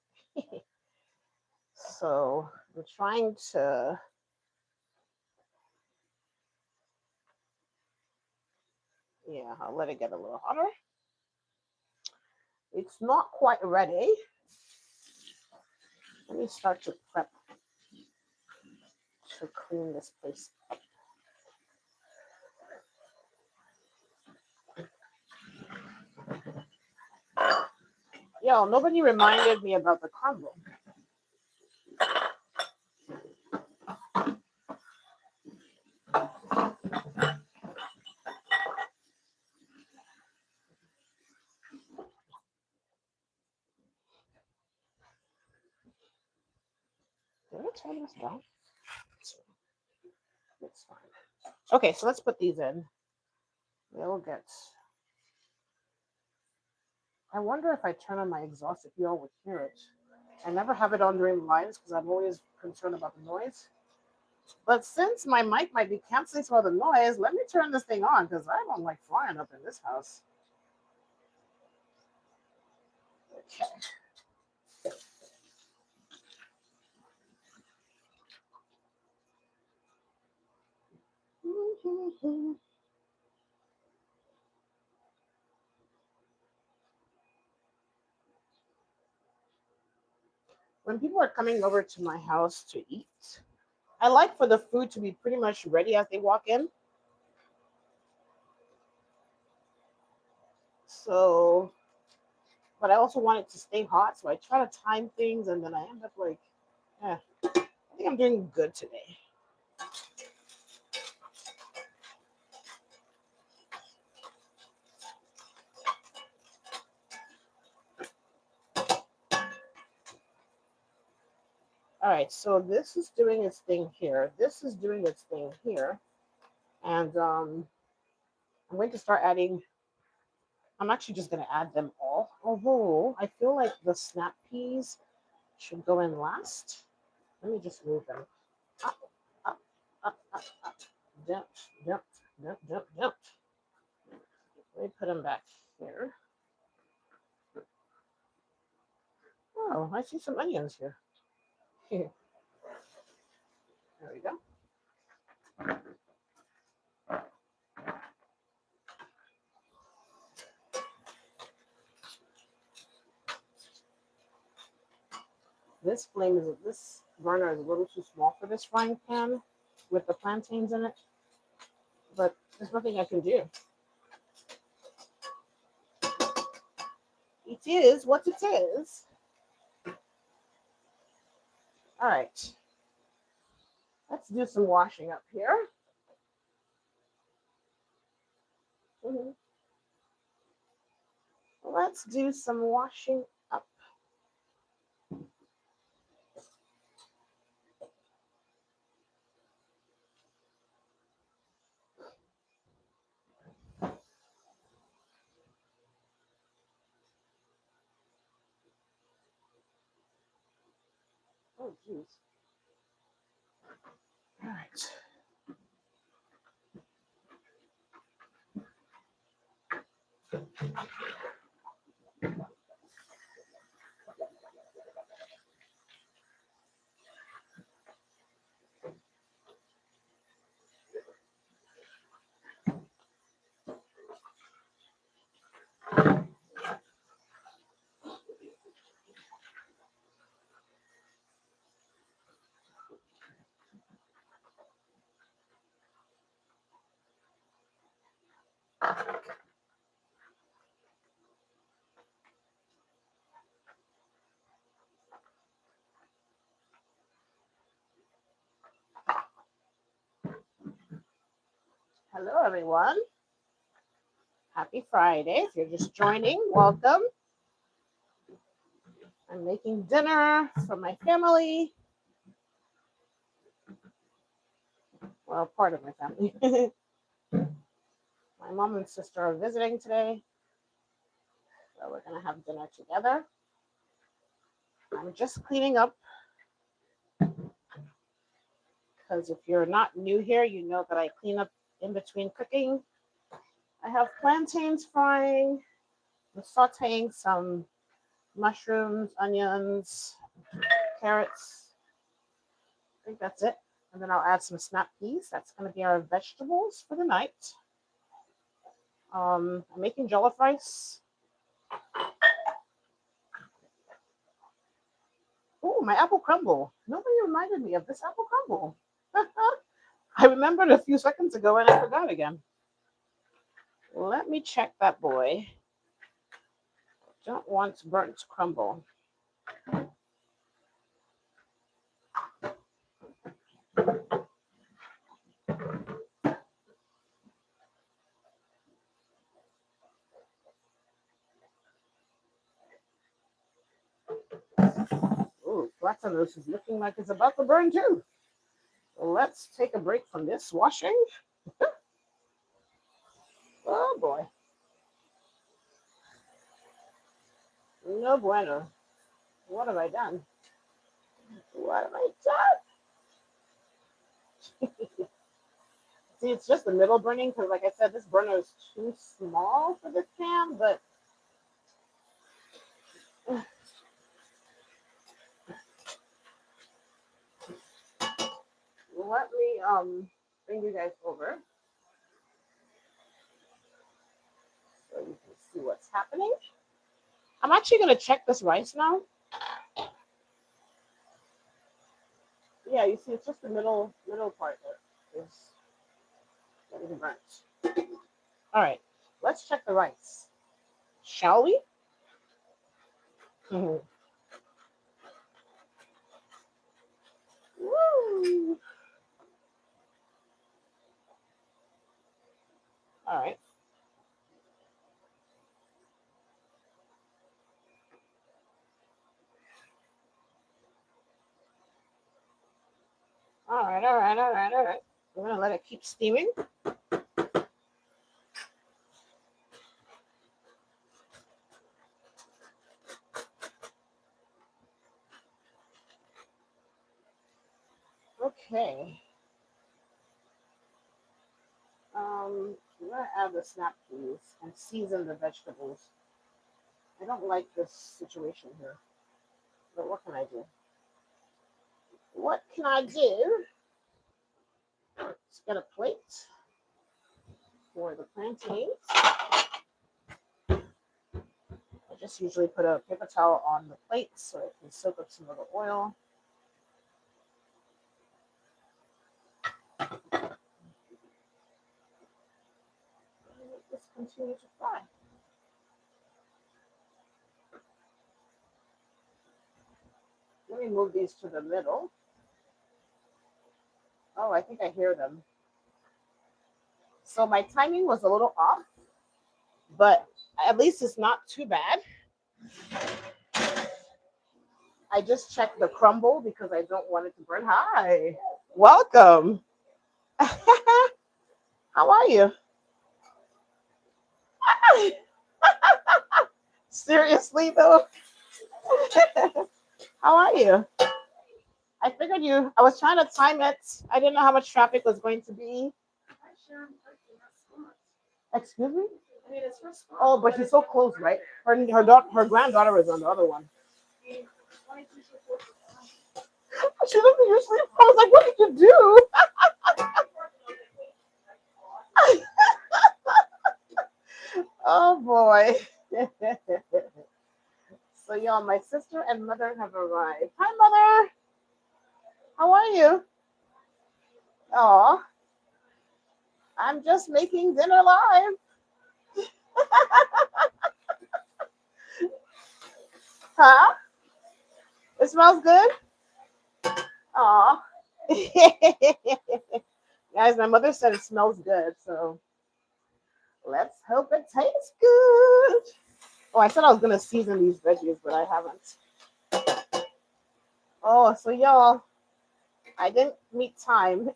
So I'm trying to I'll let it get a little hotter. It's not quite ready. Let me start to prep to clean this place up. Yo, nobody reminded me about the crumble. Did I turn this down? It's fine. Okay, so let's put these in. They'll get I wonder if I turn on my exhaust if you all would hear it. I never have it on during lines because I'm always concerned about the noise. But since my mic might be canceling some of the noise, let me turn this thing on because I don't like flying up in this house. Okay. When people are coming over to my house to eat, I like for the food to be pretty much ready as they walk in. So, but I also want it to stay hot. So I try to time things and then I end up like, I think I'm doing good today. All right, so this is doing its thing here. This is doing its thing here. And I'm going to start adding, I'm actually just going to add them all. Although I feel like the snap peas should go in last. Let me just move them up, up, up. Dump, dump, dump, dump, dump. Let me put them back here. Oh, I see some onions here. There we go. This burner is a little too small for this frying pan with the plantains in it, but there's nothing I can do. It is what it is. All right, let's do some washing up here. Let's do some washing up. Oh, geez. All right. Hello, everyone. Happy Friday. If you're just joining, welcome. I'm making dinner for my family. Well, part of my family. My mom and sister are visiting today. So we're going to have dinner together. I'm just cleaning up because if you're not new here, you know that I clean up in between cooking. I have plantains frying. I'm sauteing some mushrooms, onions, carrots. I think that's it. And then I'll add some snap peas. That's going to be our vegetables for the night. I'm making jollof rice. Oh, my apple crumble. Nobody reminded me of this apple crumble. I remembered a few seconds ago and I forgot again. Let me check that boy. Don't want burnt crumble. Ooh, Platanos is looking like it's about to burn too. Let's take a break from this washing. Oh boy. No bueno. What have I done? What have I done? See, it's just the middle burning because, like I said, this burner is too small for this pan. But let me bring you guys over so you can see what's happening. I'm actually gonna check this rice now. Yeah, you see, it's just the middle part that is getting burnt. All right, let's check the rice, shall we? Mhm. Woo! All right. All right, all right, all right, all right. We're gonna let it keep steaming. Okay. I'm gonna add the snap peas and season the vegetables. I don't like this situation here, but what can I do? What can I do? Let's get a plate for the plantains. I just usually put a paper towel on the plate so it can soak up some of the oil. Just continue to fry. Let me move these to the middle. Oh, I think I hear them. So my timing was a little off, but at least it's not too bad. I just checked the crumble because I don't want it to burn. Hi, welcome. How are you? Seriously though, how are you? I figured you. I was trying to time it. I didn't know how much traffic was going to be. Excuse me. Oh, but she's so close, right? Her granddaughter is on the other one. She looked at your sleep. I was like, what did you do? Oh boy. So y'all, my sister and mother have arrived. Hi, mother. How are you? Oh, I'm just making dinner live. Huh? It smells good. Oh. Guys, my mother said it smells good, so let's hope it tastes good. Oh, I said I was gonna season these veggies, but I haven't. Oh, so y'all, I didn't meet time.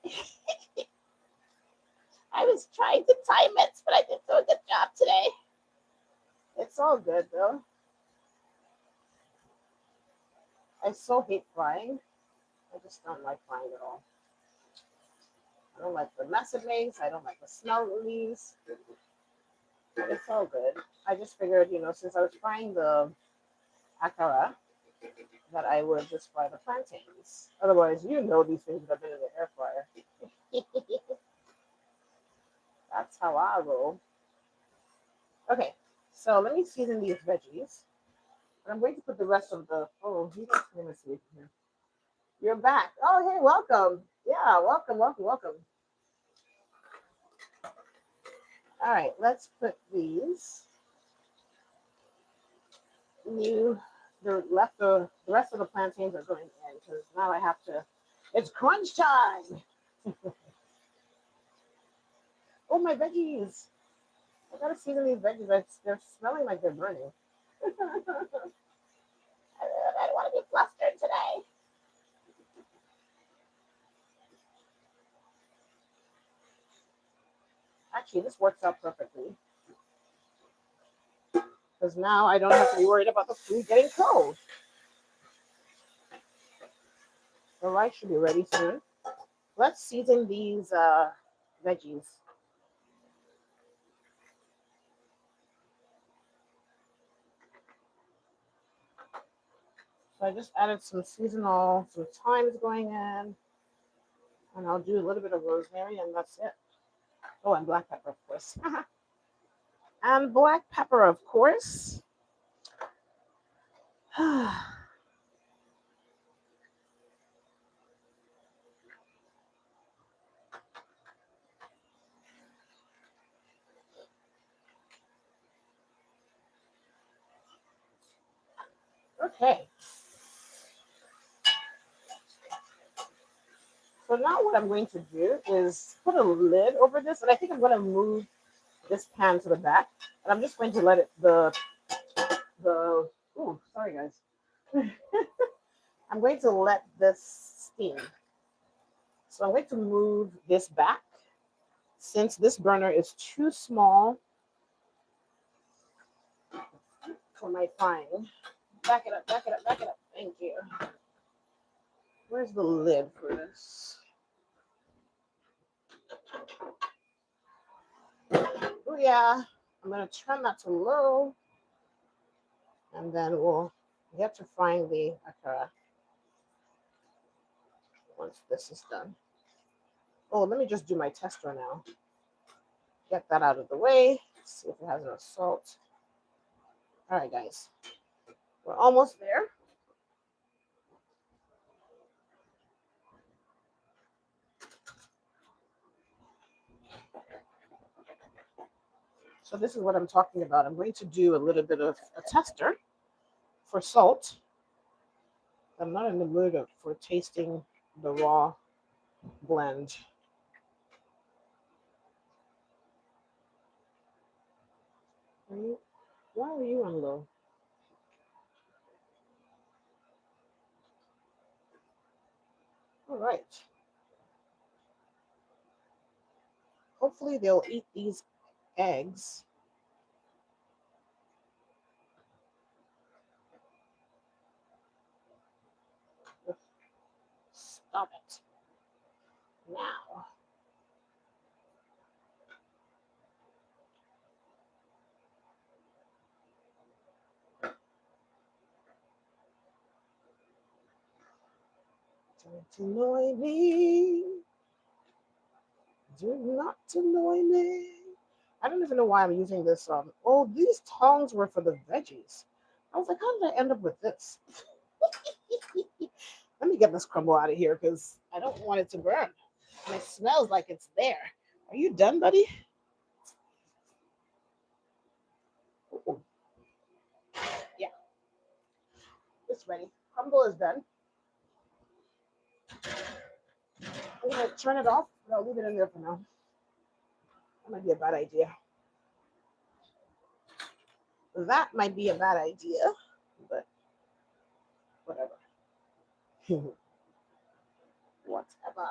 I was trying to time it, but I didn't do a good job today. It's all good though. I so hate frying. I just don't like frying at all. I don't like the mess it makes. I don't like the smell it leaves. It's all good. I just figured, since I was frying the akara, that I would just fry the plantains. Otherwise, these things have been in the air fryer. That's how I roll. Okay, so let me season these veggies. And I'm going to put the rest of the. Oh, you guys can see it here. You're back. Oh, hey, welcome. Yeah, welcome, welcome, welcome. All right, let's put these new. The rest of the plantains are going in because now I have to. It's crunch time. Oh, my veggies. I gotta season these veggies. They're smelling like they're burning. I don't want to be flustered today. Actually, this works out perfectly. because now I don't have to be worried about the food getting cold. The rice should be ready soon. Let's season these veggies. So I just added some seasonal, some thyme going in, and I'll do a little bit of rosemary, and that's it. Oh, and black pepper, of course. And black pepper, of course. Okay. So now what I'm going to do is put a lid over this, and I think I'm going to move this pan to the back, and I'm just going to let it oh, sorry guys. I'm going to let this steam. So I'm going to move this back since this burner is too small for my frying. Back it up, back it up, back it up. Thank you. Where's the lid for this? Oh yeah, I'm gonna turn that to low, and then we'll get to frying the akara once this is done. Oh, let me just do my tester now. Get that out of the way. See if it has enough salt. All right, guys, we're almost there. So this is what I'm talking about. I'm going to do a little bit of a tester for salt. I'm not in the mood for tasting the raw blend. Why are you on low? All right. Hopefully they'll eat these eggs. Stop it. Now. Don't annoy me. Do not annoy me. I don't even know why I'm using this. Oh, these tongs were for the veggies. I was like, how did I end up with this? Let me get this crumble out of here because I don't want it to burn. And it smells like it's there. Are you done, buddy? Ooh. Yeah, it's ready. Crumble is done. I'm gonna turn it off, but I'll leave it in there for now. That might be a bad idea. That might be a bad idea, but whatever. Whatever.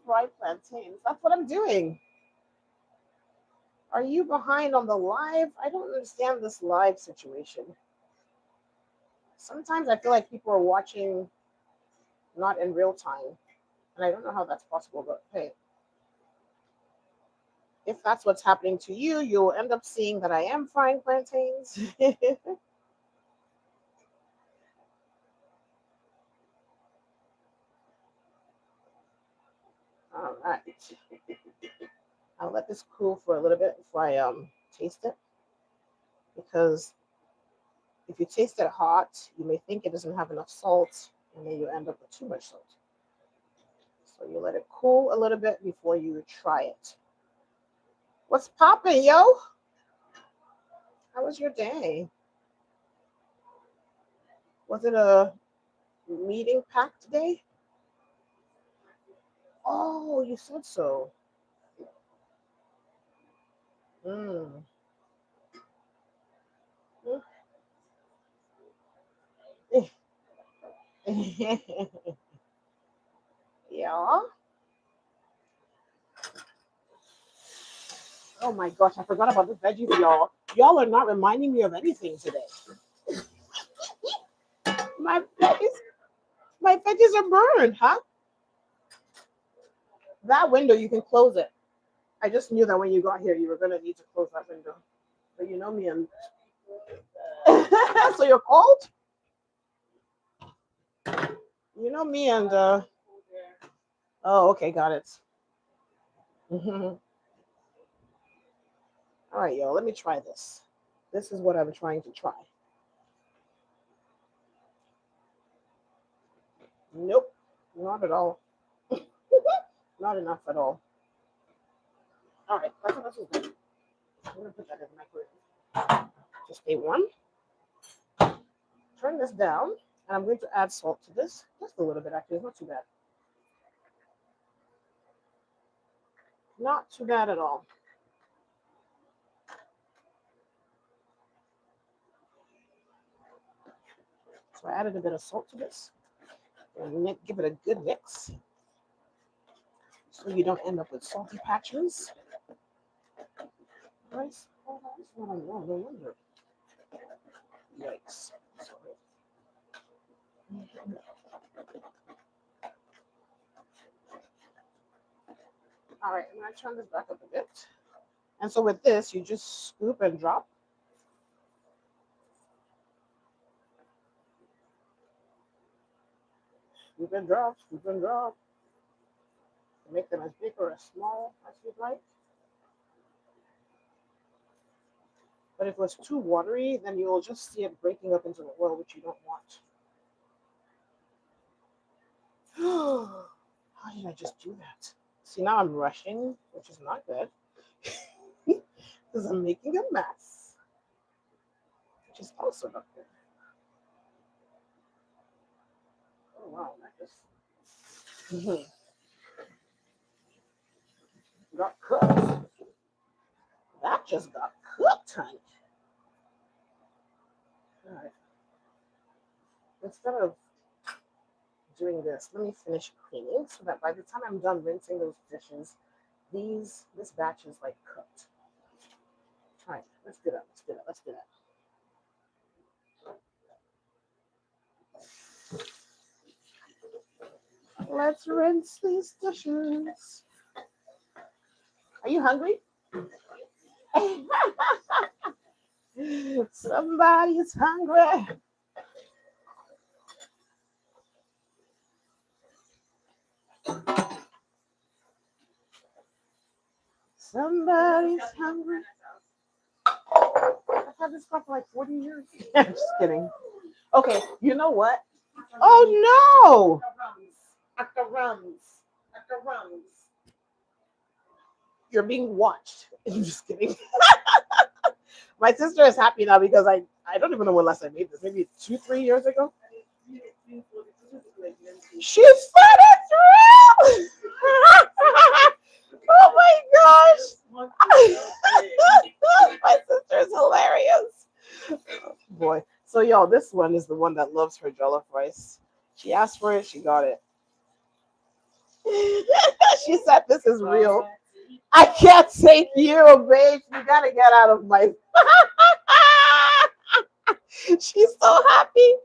Fried plantains. That's what I'm doing. Are you behind on the live? I don't understand this live situation. Sometimes I feel like people are watching not in real time, and I don't know how that's possible, but hey, if that's what's happening to you, you'll end up seeing that I am frying plantains. All right. I'll let this cool for a little bit before I taste it, because if you taste it hot, you may think it doesn't have enough salt, and then you end up with too much salt. So you let it cool a little bit before you try it. What's popping, yo? How was your day? Was it a meeting packed day? Oh, you said so. Mm. Yeah. Oh my gosh, I forgot about the veggies, y'all. Y'all are not reminding me of anything today. My veggies, my veggies are burned, huh? That window, you can close it. I just knew that when you got here, you were gonna need to close that window. But you know me, and so you're cold. You know me, and oh, okay, got it. All right, y'all. Let me try this. This is what I'm trying to try. Nope, not at all. Not enough at all. All right, that's good. I'm gonna put that in the microwave. Just stay warm. Turn this down, and I'm going to add salt to this. Just a little bit, actually. It's not too bad. Not too bad at all. So I added a bit of salt to this. And give it a good mix so you don't end up with salty patches. Rice? Oh, that's not on one. No wonder. Yikes. Sorry. All right, I'm going to turn this back up a bit. And so with this, you just scoop and drop. Scoop and drop, scoop and drop. Make them as big or as small as you'd like. But if it was too watery, then you will just see it breaking up into the oil, which you don't want. How did I just do that? See, now I'm rushing, which is not good. Because I'm making a mess, which is also not good. Oh, wow, that just got cooked. That just got cooked, honey. All right. Instead of doing this, let me finish cleaning so that by the time I'm done rinsing those dishes, this batch is like cooked. All right, let's do that. Let's do that. Let's do that. Let's rinse these dishes. Are you hungry? Somebody's hungry. Somebody's hungry. I've had this stuff for like 40 years. I'm just kidding. Okay, you know what? Oh no! Akarums. You're being watched. I'm just kidding. My sister is happy now because I don't even know when last I made this. Maybe 2-3 years ago. She said it through. Oh my gosh. My sister is hilarious. Oh, boy. So y'all, this one is the one that loves her jollof rice. She asked for it, she got it. She said this is real. I can't take you, babe. You gotta get out of my. She's so happy.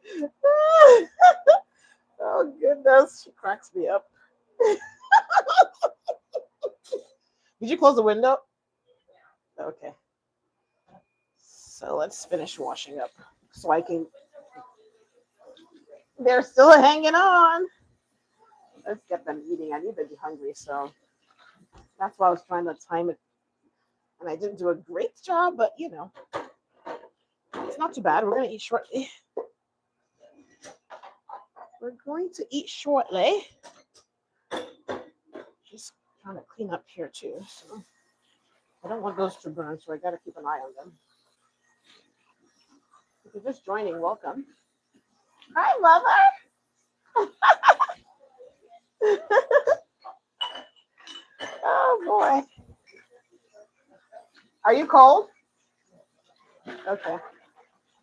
Oh goodness, she cracks me up. Did you close the window? Okay. So let's finish washing up so I can. They're still hanging on. Let's get them eating. I need to be hungry, so that's why I was trying to time it. And I didn't do a great job, but you know, it's not too bad. We're going to eat shortly. We're going to eat shortly. Just trying to clean up here too. So I don't want those to burn, so I got to keep an eye on them. If you're just joining, welcome. Hi, mother. Oh boy. Are you cold? Okay.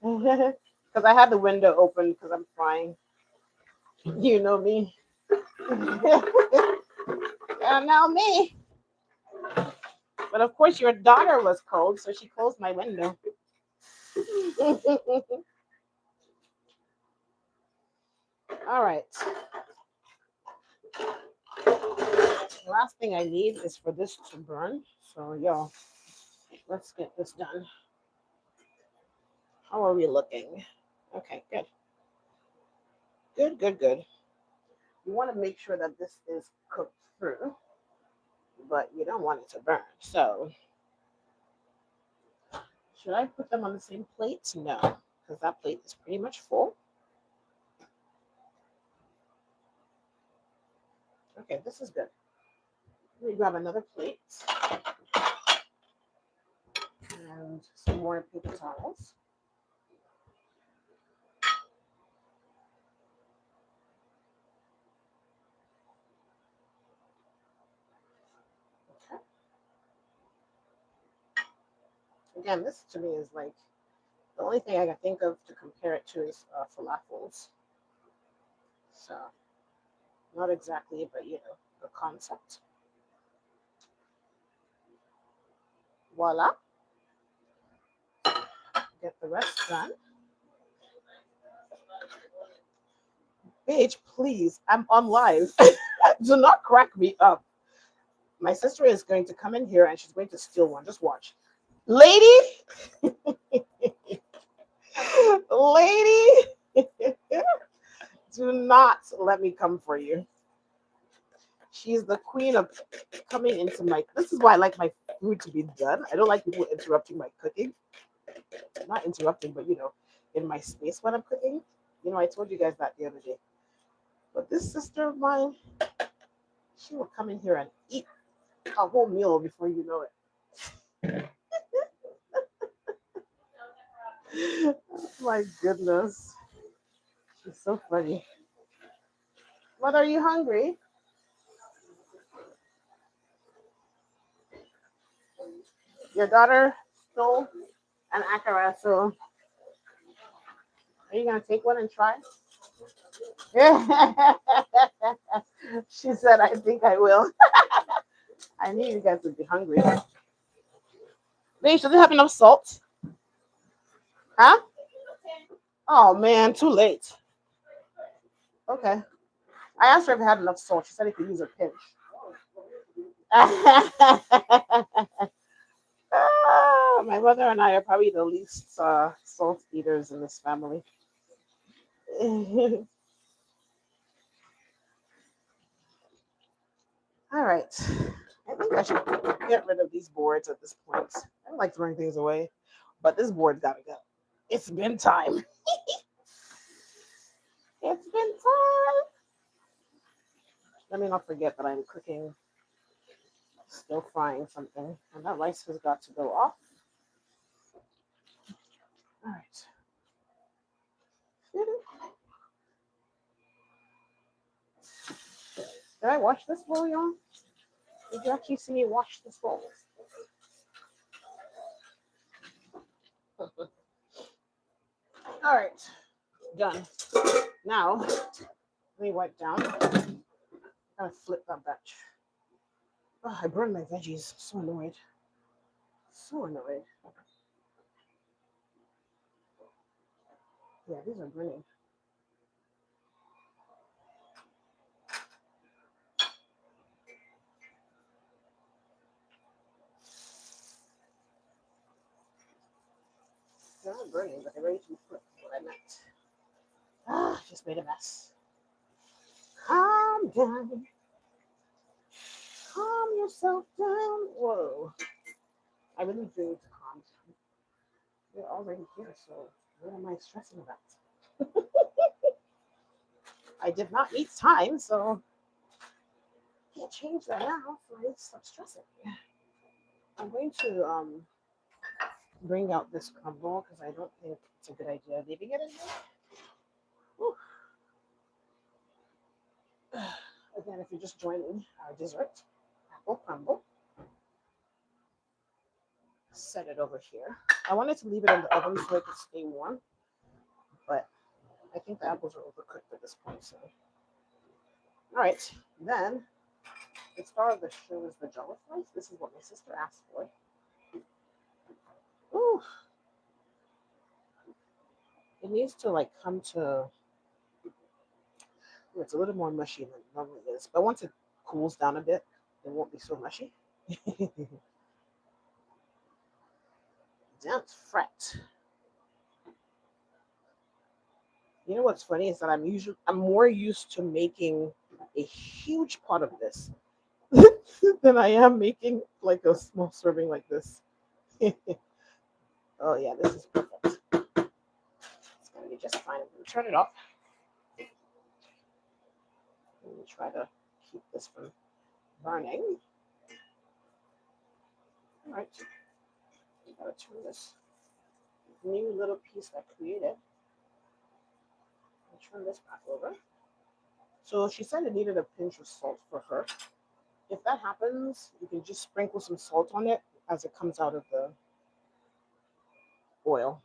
Because I had the window open because I'm frying. You know me. Yeah, now me. But of course, your daughter was cold, so she closed my window. All right. Last thing I need is for this to burn. So, yo, let's get this done. How are we looking? Okay, good. Good, good, good. You want to make sure that this is cooked through, but you don't want it to burn. So, should I put them on the same plate? No, because that plate is pretty much full. Okay, this is good. Let me grab another plate and some more paper towels. Okay. Again, this to me is like the only thing I can think of to compare it to is falafels. So, not exactly, but you know, the concept. Voila. Get the rest done. Paige, please, I'm on live. Do not crack me up. My sister is going to come in here and she's going to steal one. Just watch. Lady, lady, do not let me come for you. She's the queen of coming into my. This is why I like my food to be done. I don't like people interrupting my cooking. Not interrupting, but you know, in my space when I'm cooking. You know, I told you guys that the other day. But this sister of mine, she will come in here and eat a whole meal before you know it. Oh my goodness. She's so funny. But are you hungry? Your daughter stole an akara, so are you gonna take one and try? She said, I think I will. I knew you guys would be hungry. Babe, does it have enough salt? Huh? Oh man, too late. Okay. I asked her if it had enough salt. She said it could use a pinch. My mother and I are probably the least salt eaters in this family. All right. I think I should get rid of these boards at this point. I don't like throwing things away, but this board's gotta go. It's been time. It's been time. Let me not forget that I'm cooking, still frying something, and that rice has got to go off. All right. Did I wash this bowl, y'all? Did you actually see me wash this bowl? All right, done. Now, let me wipe down. Gotta flip that batch. Oh, I burned my veggies. So annoyed. So annoyed. Yeah, these are burning. They're not burning, but they're ready to be flipped. What I meant. Ah, just made a mess. Calm down. Calm yourself down. Whoa. I really do need to calm down. You're already here, so what am I stressing about? I did not meet time, so I can't change that now. So I need to stop stressing. I'm going to bring out this crumble because I don't think it's a good idea leaving it in there. Whew. Again, if you're just joining our dessert, apple crumble. Set it over here. I wanted to leave it in the oven so it could stay warm, but I think the apples are overcooked at this point. So, all right, then The star of the show is the jollof rice. This is what my sister asked for. Ooh, it needs to like come to. It's a little more mushy than it normally is, but once it cools down a bit, it won't be so mushy. Don't fret. You know what's funny is that I'm more used to making a huge pot of this than I am making like a small serving like this. Oh yeah, this is perfect. It's gonna be just fine. I'm gonna turn it off. Let me try to keep this from burning. All right, you gotta turn this new little piece I created. I'll turn this back over. So she said it needed a pinch of salt for her. If that happens, you can just sprinkle some salt on it as it comes out of the oil.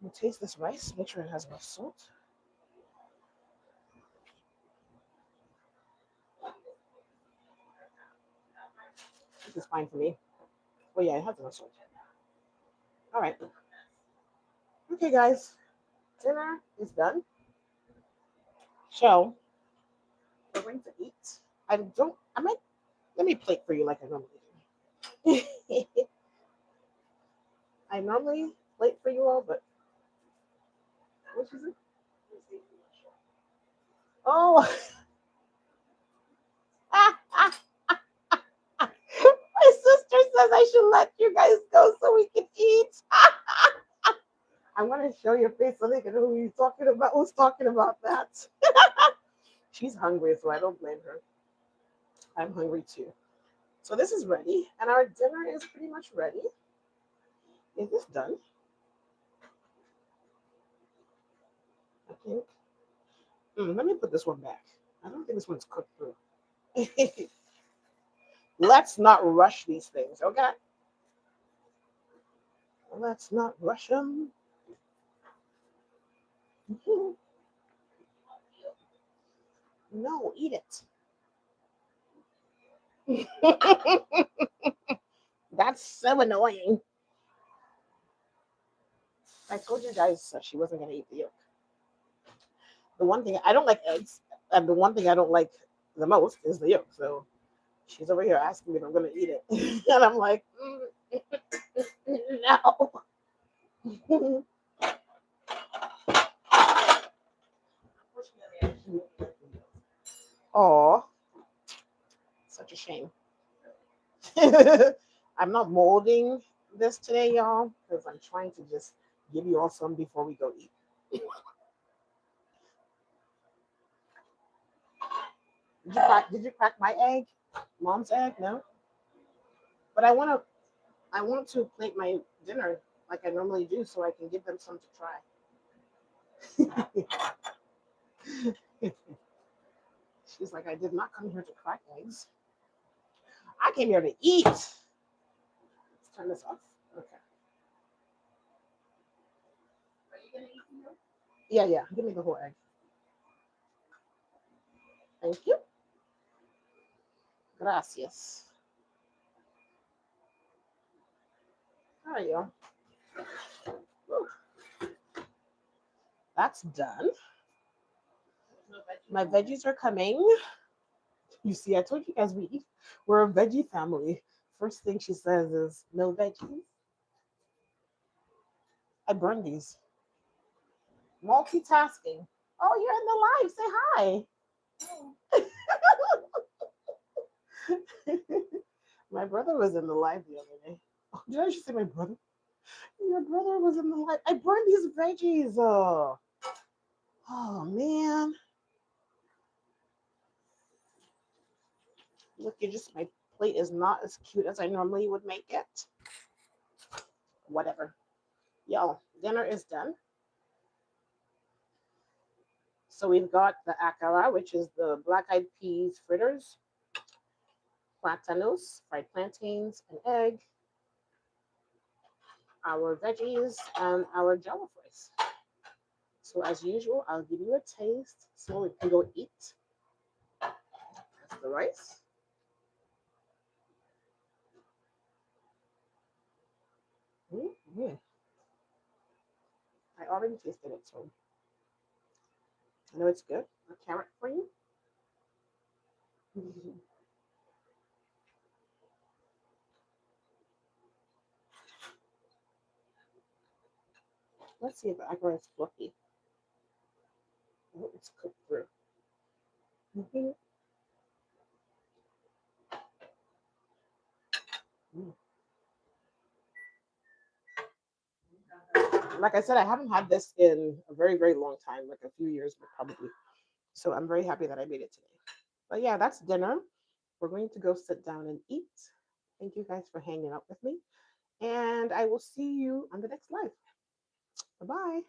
We'll taste this rice, make sure it has enough salt. This is fine for me. Oh yeah, it has enough salt. All right. Okay, guys, dinner is done. So we're going to eat. I might, let me plate for you like I normally do. I normally plate for you all, but what is it? Oh, my sister says I should let you guys go so we can eat. I'm gonna show your face so they can know who you're talking about. Who's talking about that? She's hungry, so I don't blame her. I'm hungry too. So this is ready, and our dinner is pretty much ready. Is this done? I think. Let me put this one back. I don't think this one's cooked through. Let's not rush these things, okay? Let's not rush them. No, eat it. That's so annoying. I told you guys she wasn't gonna eat the yolk. The one thing I don't like eggs, and the one thing I don't like the most is the yolk. So she's over here asking me if I'm gonna eat it, and I'm like, no. Oh, such a shame. I'm not molding this today, y'all, because I'm trying to just give you all some before we go eat. Did you crack my egg? Mom's egg? No. But I want to plate my dinner like I normally do so I can give them some to try. She's like, I did not come here to crack eggs. I came here to eat. Let's turn this off. Okay. Are you gonna eat them? Yeah, yeah. Give me the whole egg. Thank you. Gracias. There you go. Whew. That's done. My veggies are coming. You see, I told you guys we're a veggie family. First thing she says is no veggies. I burn these. Multitasking. Oh, you're in the live. Say hi. My brother was in the live the other day. Oh, did I just say my brother? Your brother was in the live. I burned these veggies. Oh man. Look, my plate is not as cute as I normally would make it. Whatever. Yo, dinner is done. So we've got the akara, which is the black-eyed peas fritters, platanos, fried plantains, an egg, our veggies, and our jollof rice. So as usual, I'll give you a taste so we can go eat. That's the rice. Mm-hmm. I already tasted it, so I know it's good. A carrot for you. Mhm. Let's see if the akara is fluffy. Oh, it's cooked through. Mhm. Mm. Like I said, I haven't had this in a very, very long time, like a few years, but probably. So I'm very happy that I made it today. But yeah, that's dinner. We're going to go sit down and eat. Thank you guys for hanging out with me. And I will see you on the next live. Bye bye.